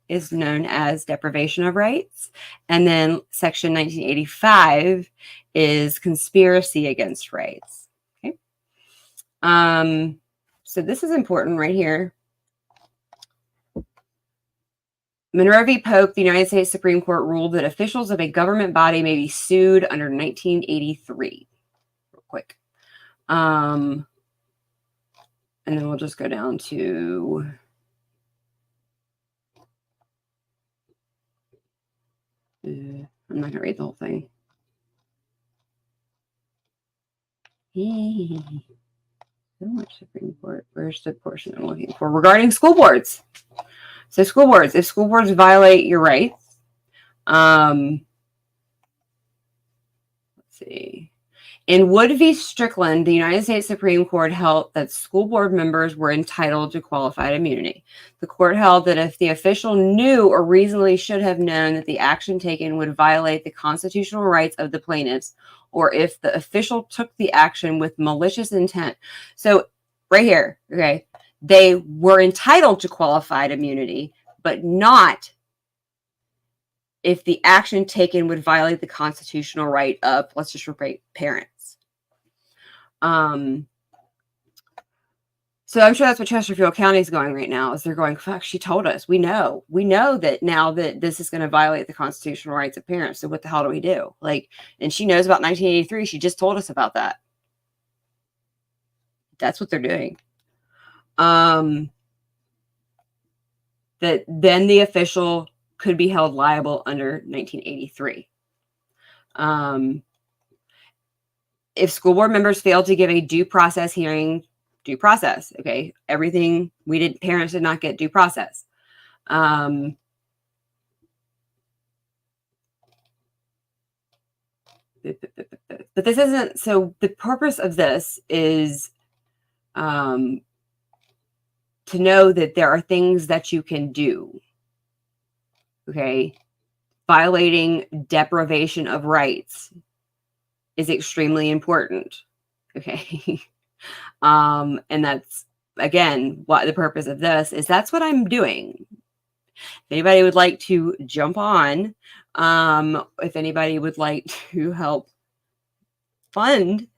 is known as deprivation of rights, and then section 1985 is conspiracy against rights. Okay. So this is important right here. Monroe v. Polk, the United States Supreme Court ruled that officials of a government body may be sued under 1983. Real quick. And then we'll just go down to I'm not going to read the whole thing. So much Supreme Court. Where's the portion I'm looking for? Regarding school boards. So school boards, if school boards violate your rights, Let's see. In Wood v. Strickland, the United States Supreme Court held that school board members were entitled to qualified immunity. The court held that if the official knew or reasonably should have known that the action taken would violate the constitutional rights of the plaintiffs, or if the official took the action with malicious intent. So right here, okay, they were entitled to qualified immunity, but not if the action taken would violate the constitutional right of, let's just repeat, parents. So I'm sure that's what Chesterfield County is going right now, is they're going, fuck, she told us. We know that now that this is going to violate the constitutional rights of parents. So what the hell do we do? Like, and she knows about 1983. She just told us about that. That's what they're doing. That then the official could be held liable under 1983. If school board members failed to give a due process hearing, due process, okay, everything we did, parents did not get due process. But this isn't, so the purpose of this is to know that there are things that you can do, okay? Violating deprivation of rights is extremely important, okay? And that's, again, what the purpose of this is. That's what I'm doing. If anybody would like to jump on, if anybody would like to help fund,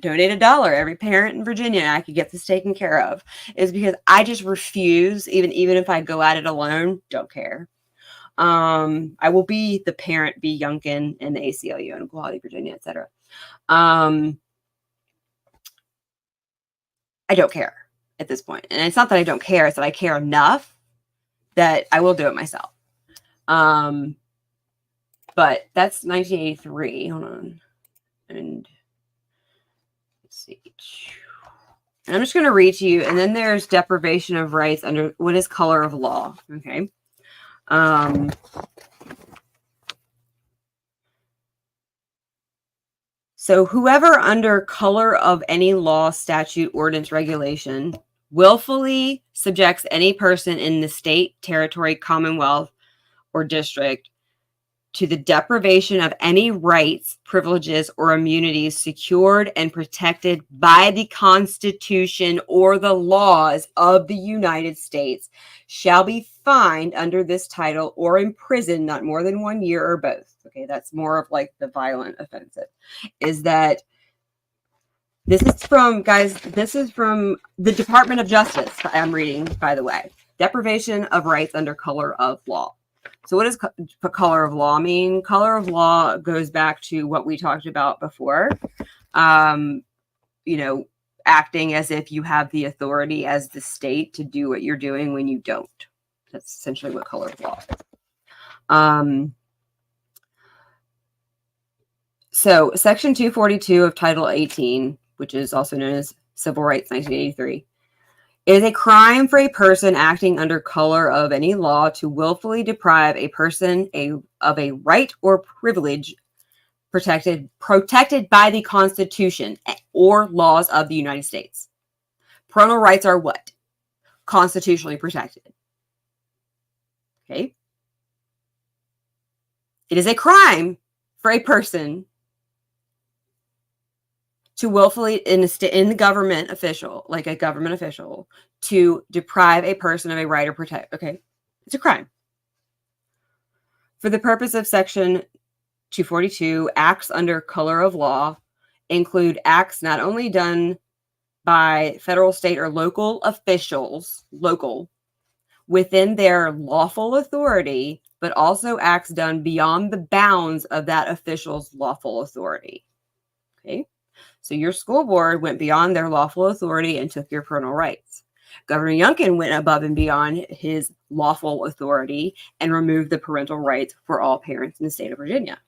donate $1, every parent in Virginia, I could get this taken care of, is because I just refuse, even if I go at it alone, don't care. I will be the parent, be Youngkin and the ACLU and Equality Virginia, etc. I don't care at this point. And it's not that I don't care, it's that I care enough that I will do it myself. But that's 1983. Hold on. And let's see. And I'm just going to read to you. And then there's deprivation of rights under what is color of law. Okay. So whoever under color of any law, statute, ordinance, regulation willfully subjects any person in the state, territory, commonwealth, or district to the deprivation of any rights, privileges, or immunities secured and protected by the Constitution or the laws of the United States shall be fined under this title or imprisoned not more than 1 year or both. Okay, that's more of like the violent offensive. Is that this is from, guys, this is from the Department of Justice. I'm reading, by the way. Deprivation of rights under color of law. So what does color of law mean? Color of law goes back to what we talked about before. You know, acting as if you have the authority as the state to do what you're doing when you don't. That's essentially what color of law is. So Section 242 of Title 18, which is also known as Civil Rights 1983, it is a crime for a person acting under color of any law to willfully deprive a person of a right or privilege protected by the Constitution or laws of the United States. Parental rights are what? Constitutionally protected. Okay? It is a crime for a person to willfully, in the government official, like a government official, to deprive a person of a right or protect. Okay, it's a crime. For the purpose of Section 242, acts under color of law include acts not only done by federal, state, or local officials, within their lawful authority, but also acts done beyond the bounds of that official's lawful authority. Okay. So your school board went beyond their lawful authority and took your parental rights. Governor Youngkin went above and beyond his lawful authority and removed the parental rights for all parents in the state of Virginia.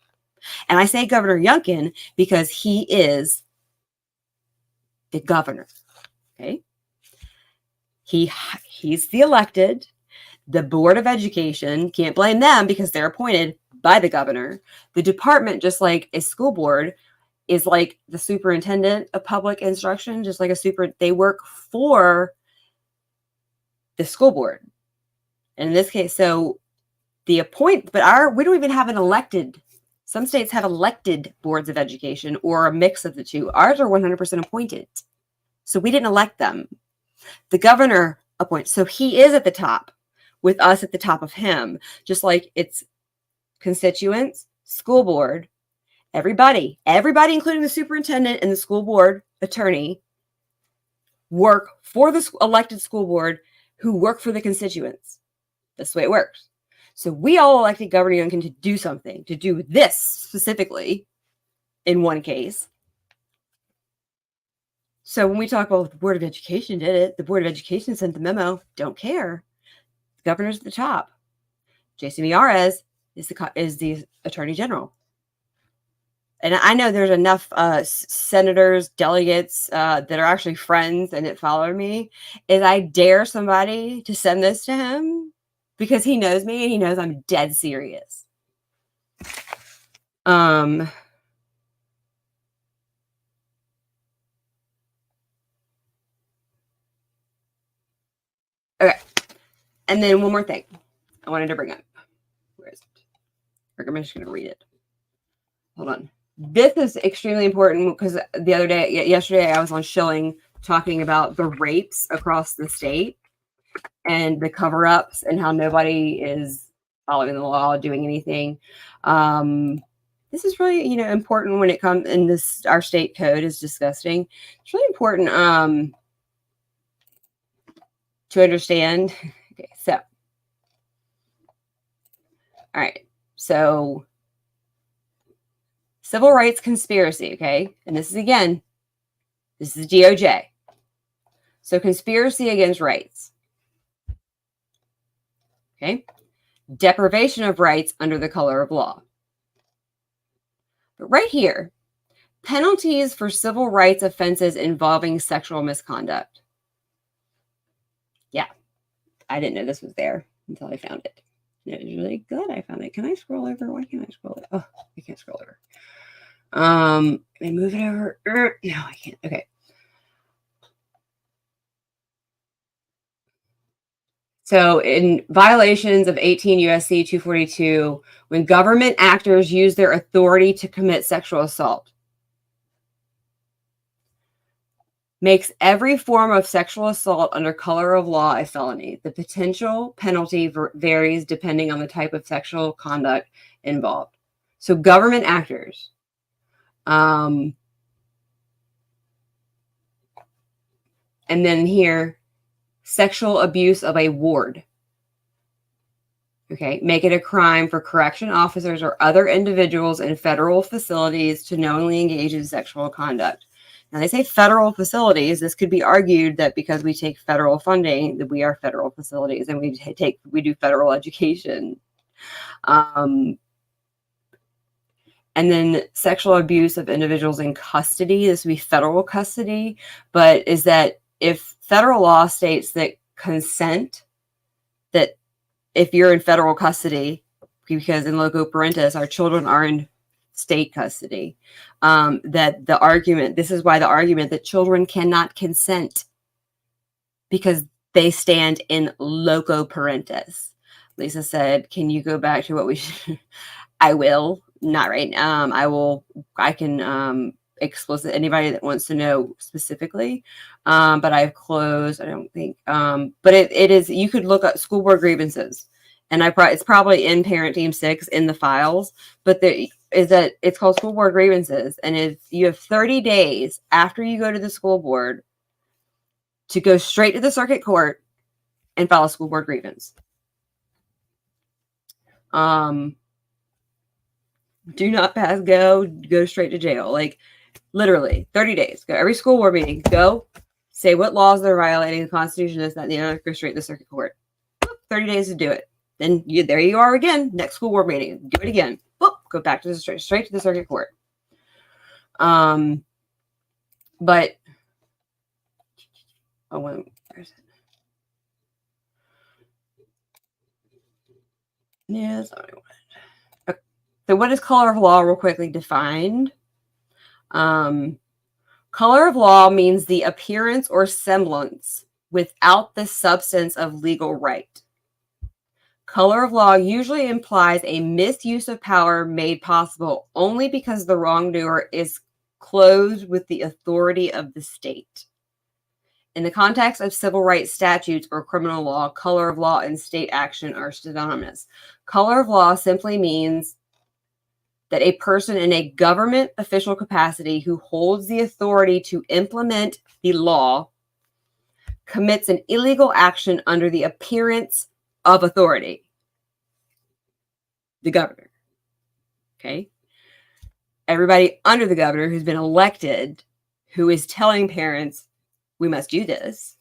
And I say Governor Youngkin because he is the governor. Okay. He's the elected. The Board of Education, can't blame them because they're appointed by the governor. The department, just like a school board, is like the superintendent of public instruction, just like they work for the school board. And in this case, so we don't even have an elected. Some states have elected boards of education or a mix of the two. Ours are 100% appointed. So we didn't elect them. The governor appoints. So he is at the top with us at the top of him, just like it's constituents, school board, everybody, including the superintendent and the school board attorney, work for the elected school board who work for the constituents. That's the way it works. So we all elected Governor Youngkin to do something, to do this specifically in one case. So when we talk about the Board of Education did it, the Board of Education sent the memo, don't care. The governor's at the top. Jason Miyares is the Attorney General. And I know there's enough senators, delegates that are actually friends and that follow me. Is I dare somebody to send this to him because he knows me and he knows I'm dead serious. Okay. And then one more thing I wanted to bring up. Where is it? I'm just going to read it. Hold on. This is extremely important because yesterday, I was on Shilling talking about the rapes across the state and the cover-ups and how nobody is following the law, doing anything. This is really, important when it comes in this. Our state code is disgusting. It's really important to understand. Okay, so, all right, so civil rights conspiracy, okay, and this is DOJ. So conspiracy against rights. Okay. Deprivation of rights under the color of law. But right here, penalties for civil rights offenses involving sexual misconduct. Yeah, I didn't know this was there until I found it. And it was really good I found it. Can I scroll over? Why can't I scroll it? Oh, I can't scroll over. Can I move it over? No, I can't. Okay. So in violations of 18 USC 242, when government actors use their authority to commit sexual assault, makes every form of sexual assault under color of law a felony. The potential penalty varies depending on the type of sexual conduct involved. So government actors, and then here, sexual abuse of a ward. Okay, make it a crime for correction officers or other individuals in federal facilities to knowingly engage in sexual conduct. Now, they say federal facilities. This could be argued that because we take federal funding, that we are federal facilities and we do federal education. And then sexual abuse of individuals in custody. This would be federal custody, but is that if federal law states that consent, that if you're in federal custody, because in loco parentis, our children are in state custody, this is why the argument that children cannot consent because they stand in loco parentis. Lisa said, can you go back to what we should? I will, not right now. I can explicit anybody that wants to know specifically, but I've closed, I don't think, but it is, you could look up school board grievances, and it's probably in parent team 6 in the files, but it's called school board grievances, and if you have 30 days after you go to the school board to go straight to the circuit court and file a school board grievance. Do not pass go straight to jail. Like literally 30 days. Go every school board meeting. Go say what laws they're violating, the Constitution, this, that, and the other. Go straight to the circuit court. 30 days to do it. Then there you are again. Next school board meeting. Do it again. Go back to the straight to the circuit court. But where's it? Yeah, that's not what I wanted. Okay. So what is color of law real quickly defined? Color of law means the appearance or semblance without the substance of legal right. Color of law usually implies a misuse of power made possible only because the wrongdoer is clothed with the authority of the state. In the context of civil rights statutes or criminal law, color of law and state action are synonymous. Color of law simply means that a person in a government official capacity who holds the authority to implement the law commits an illegal action under the appearance of authority. The governor. Okay? Everybody under the governor who's been elected, who is telling parents, we must do this.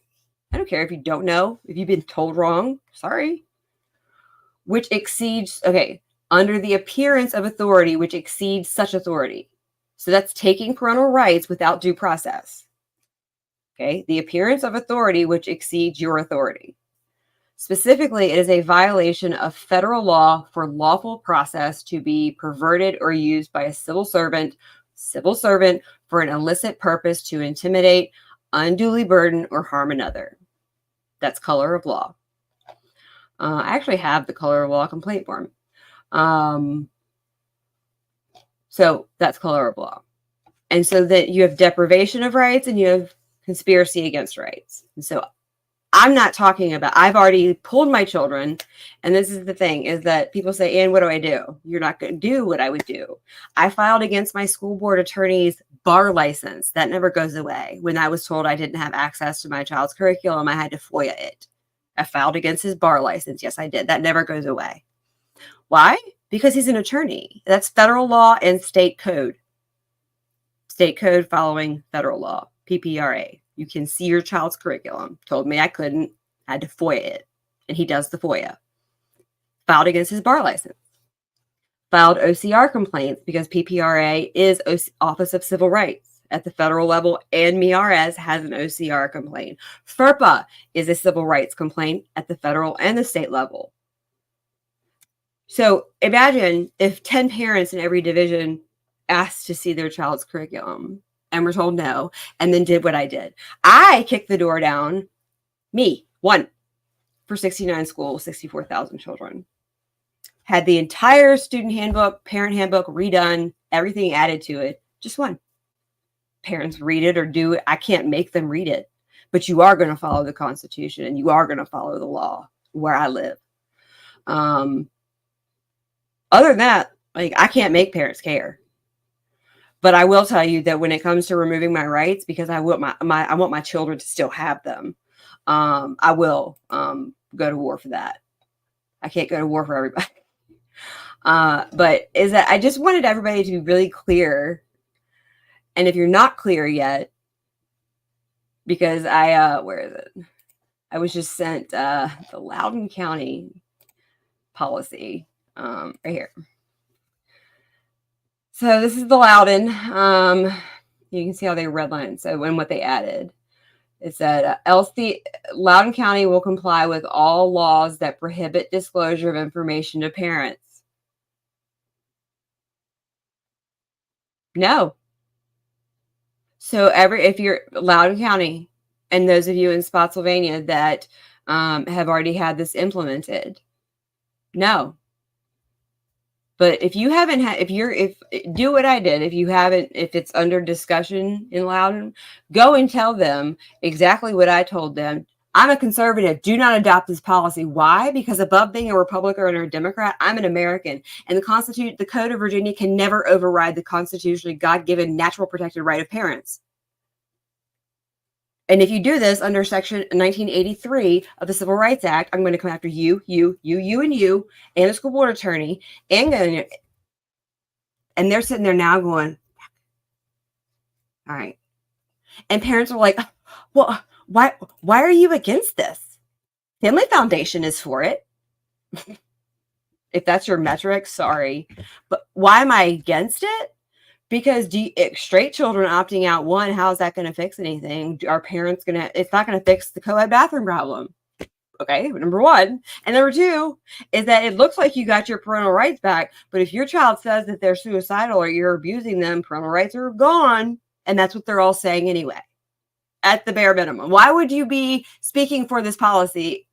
I don't care if you don't know, if you've been told wrong, sorry. Which exceeds, under the appearance of authority, which exceeds such authority. So that's taking parental rights without due process. Okay, the appearance of authority, which exceeds your authority. Specifically, it is a violation of federal law for lawful process to be perverted or used by a civil servant for an illicit purpose to intimidate, unduly burden, or harm another. That's color of law. I actually have the color of law complaint form. So that's color of law. And so that you have deprivation of rights and you have conspiracy against rights. And so I'm not talking about, I've already pulled my children. And this is the thing, is that people say, Ann, what do I do? You're not going to do what I would do. I filed against my school board attorney's bar license. That never goes away. When I was told I didn't have access to my child's curriculum, I had to FOIA it. I filed against his bar license. Yes, I did. That never goes away. Why? Because he's an attorney. That's federal law and state code. State code following federal law, PPRA. You can see your child's curriculum. Told me I couldn't. Had to FOIA it. And he does the FOIA. Filed against his bar license. Filed OCR complaints because PPRA is Office of Civil Rights at the federal level, and MIARES has an OCR complaint. FERPA is a civil rights complaint at the federal and the state level. So imagine if 10 parents in every division asked to see their child's curriculum and were told no, and then did what I did. I kicked the door down, one, for 69 schools, 64,000 children. Had the entire student handbook, parent handbook redone, everything added to it, just one. Parents read it or do it. I can't make them read it, but you are going to follow the Constitution and you are going to follow the law where I live. Other than that, I can't make parents care. But I will tell you that when it comes to removing my rights, because I want my children to still have them, I will go to war for that. I can't go to war for everybody. But is that I just wanted everybody to be really clear. And if you're not clear yet, because where is it? I was just sent the Loudoun County policy right here. So this is the Loudoun. You can see how they redlined. So and what they added. It said, else the Loudoun County will comply with all laws that prohibit disclosure of information to parents. No. So if you're Loudoun County, and those of you in Spotsylvania that have already had this implemented, no. But if you haven't had, do what I did, if it's under discussion in Loudoun, go and tell them exactly what I told them. I'm a conservative. Do not adopt this policy. Why? Because above being a Republican or a Democrat, I'm an American. And the Code of Virginia can never override the constitutionally God-given natural protected right of parents. And if you do this under Section 1983 of the Civil Rights Act, I'm going to come after you, and a school board attorney, and they're sitting there now going, all right. And parents are like, well, why are you against this? Family Foundation is for it. If that's your metric, sorry. But why am I against it? Because straight children opting out, one, how is that going to fix anything? Are parents it's not going to fix the co-ed bathroom problem. Okay, number one. And number two is that it looks like you got your parental rights back, but if your child says that they're suicidal or you're abusing them, parental rights are gone. And that's what they're all saying anyway, at the bare minimum. Why would you be speaking for this policy,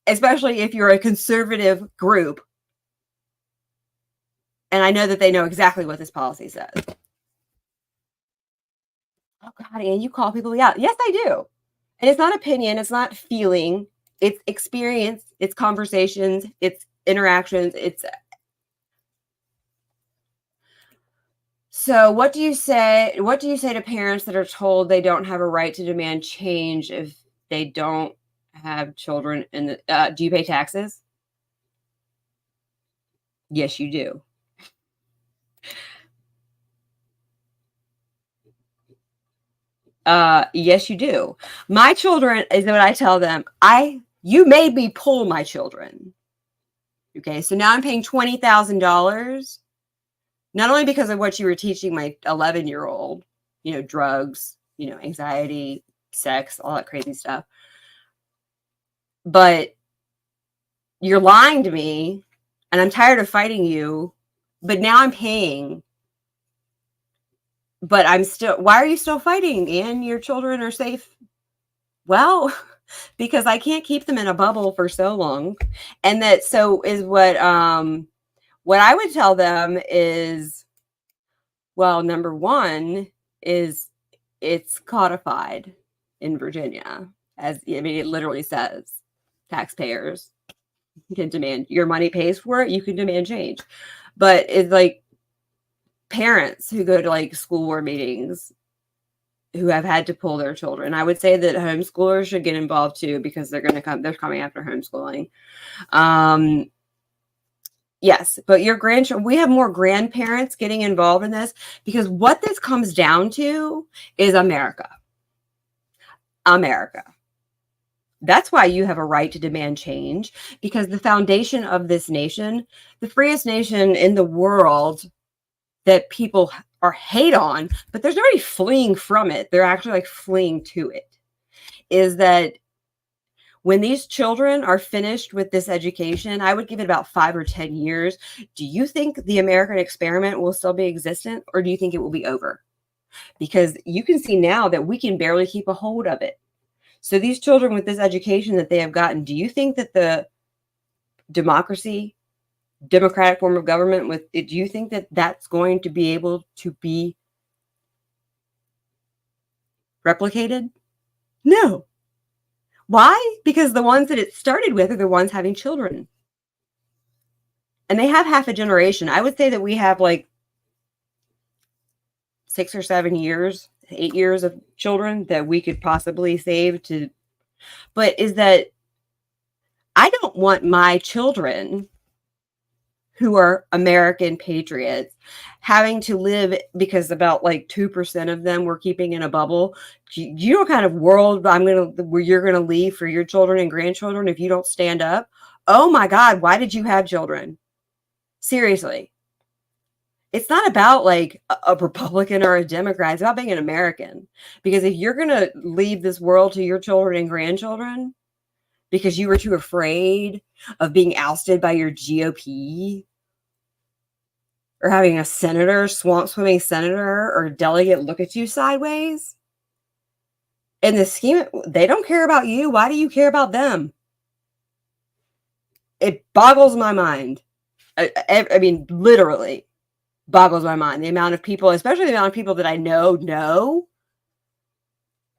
especially if you're a conservative group? And I know that they know exactly what this policy says. Oh, God, and you call people out. Yes, I do. And it's not opinion. It's not feeling. It's experience. It's conversations. It's interactions. So what do you say? What do you say to parents that are told they don't have a right to demand change if they don't have children? And do you pay taxes? Yes, you do. Yes, you do. My children is what I tell them. You made me pull my children. Okay, so now I'm paying $20,000, not only because of what you were teaching my 11-year-old, drugs, anxiety, sex, all that crazy stuff, but you're lying to me, and I'm tired of fighting you, but now I'm paying. But why are you still fighting, Anne? Your children are safe. Well, because I can't keep them in a bubble for so long. And that so is what I would tell them is, well, number one is it's codified in Virginia. It literally says taxpayers can demand, your money pays for it, you can demand change. But it's like parents who go to like school board meetings who have had to pull their children. I would say that homeschoolers should get involved too, because they're coming after homeschooling. Yes, but your grandchildren, we have more grandparents getting involved in this, because what this comes down to is America. That's why you have a right to demand change, because the foundation of this nation, the freest nation in the world that people are hate on, but there's nobody fleeing from it. They're actually like fleeing to it. Is that when these children are finished with this education, I would give it about 5 or 10 years. Do you think the American experiment will still be existent, or do you think it will be over? Because you can see now that we can barely keep a hold of it. So these children with this education that they have gotten, do you think that the democratic form of government, do you think that that's going to be able to be replicated? No. Why? Because the ones that it started with are the ones having children. And they have half a generation. I would say that we have like 6 or 7 years, 8 years of children that we could possibly save to. But is that I don't want my children who are American patriots having to live, because about like 2% of them we're keeping in a bubble. You know what kind of world where you're going to leave for your children and grandchildren if you don't stand up? Oh my God, why did you have children? Seriously. It's not about like a Republican or a Democrat. It's about being an American. Because if you're going to leave this world to your children and grandchildren because you were too afraid of being ousted by your GOP, or having a swamp swimming senator or delegate look at you sideways, in the scheme, they don't care about you. Why do you care about them? It boggles my mind. I mean, literally boggles my mind. The amount of people, especially the amount of people that I know,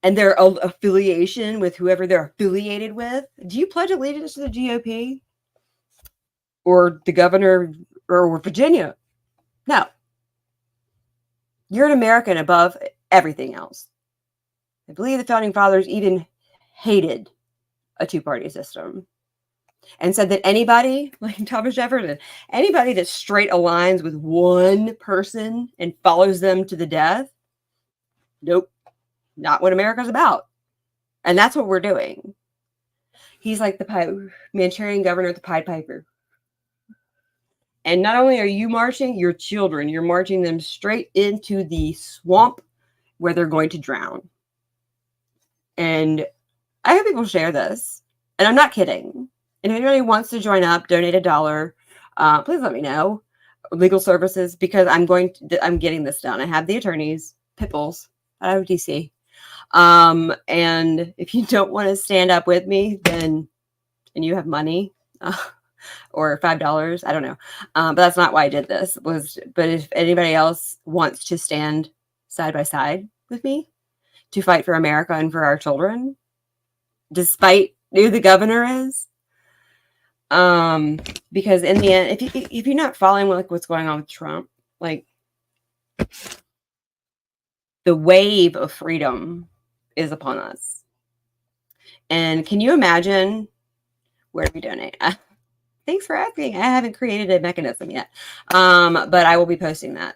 and their affiliation with whoever they're affiliated with. Do you pledge allegiance to the GOP? Or the governor or Virginia? No. You're an American above everything else. I believe the founding fathers even hated a two-party system and said that anybody, like Thomas Jefferson, anybody that straight aligns with one person and follows them to the death, nope, not what America's about. And that's what we're doing. He's like the Manchurian governor, the Pied Piper. And not only are you marching your children, you're marching them straight into the swamp where they're going to drown. And I hope people share this. And I'm not kidding. And if anybody wants to join up, donate $1, please let me know. Legal services, because I'm getting this done. I have the attorneys, Pipples out of DC. And if you don't want to stand up with me, then, and you have money, or $5, I don't know. But that's not why I did this. But if anybody else wants to stand side by side with me to fight for America and for our children, despite who the governor is, because in the end, if you're not following like what's going on with Trump, like the wave of freedom is upon us. And can you imagine where do we donate? Thanks for asking. I haven't created a mechanism yet, but I will be posting that.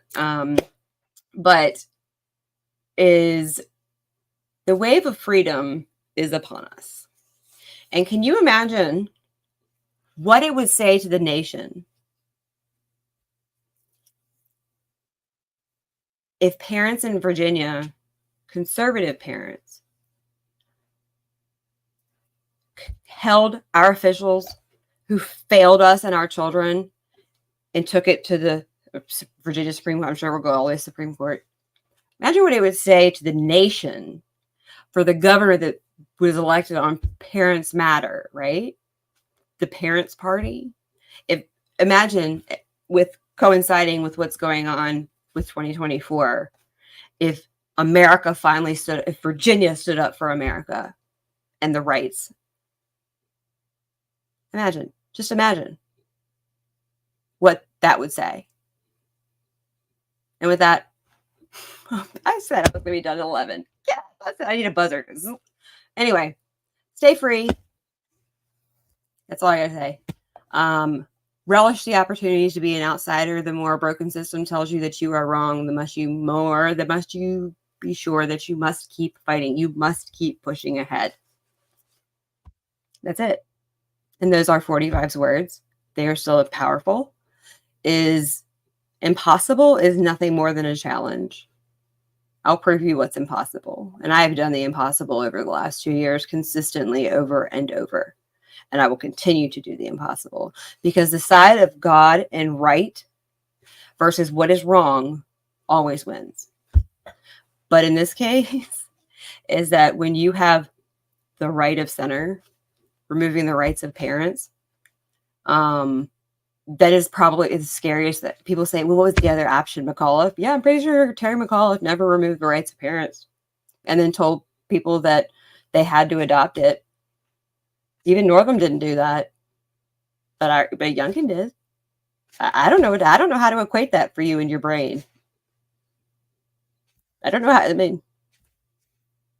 But is the wave of freedom is upon us. And can you imagine what it would say to the nation if parents in Virginia, conservative parents, held our officials who failed us and our children and took it to the Virginia Supreme Court? I'm sure we'll go all the way to the Supreme Court. Imagine what it would say to the nation for the governor that was elected on Parents Matter, right? The Parents Party. Imagine with coinciding with what's going on with 2024, if America finally if Virginia stood up for America and the rights. Just imagine what that would say. And with that, I said I was going to be done at 11. Yeah, I need a buzzer. Anyway, stay free. That's all I got to say. Relish the opportunities to be an outsider. The more a broken system tells you that you are wrong, the must you be sure that you must keep fighting. You must keep pushing ahead. That's it. And those are 45's words. They are still powerful. Is impossible is nothing more than a challenge. I'll prove you what's impossible. And I have done the impossible over the last 2 years consistently over and over. And I will continue to do the impossible because the side of God and right versus what is wrong always wins. But in this case, is that when you have the right of center, removing the rights of parents, that is probably the scariest. That people say, well, what was the other option, McAuliffe? Yeah, I'm pretty sure Terry McAuliffe never removed the rights of parents and then told people that they had to adopt it. Even Northam didn't do that, but Youngkin did. I don't know how to equate that for you in your brain. I don't know how. I mean,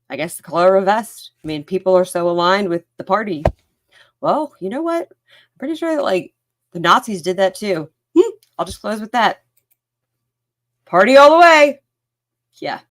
I guess the color of a vest. I mean, people are so aligned with the party. Well, you know what? I'm pretty sure that like the Nazis did that too. I'll just close with that. Party all the way. Yeah.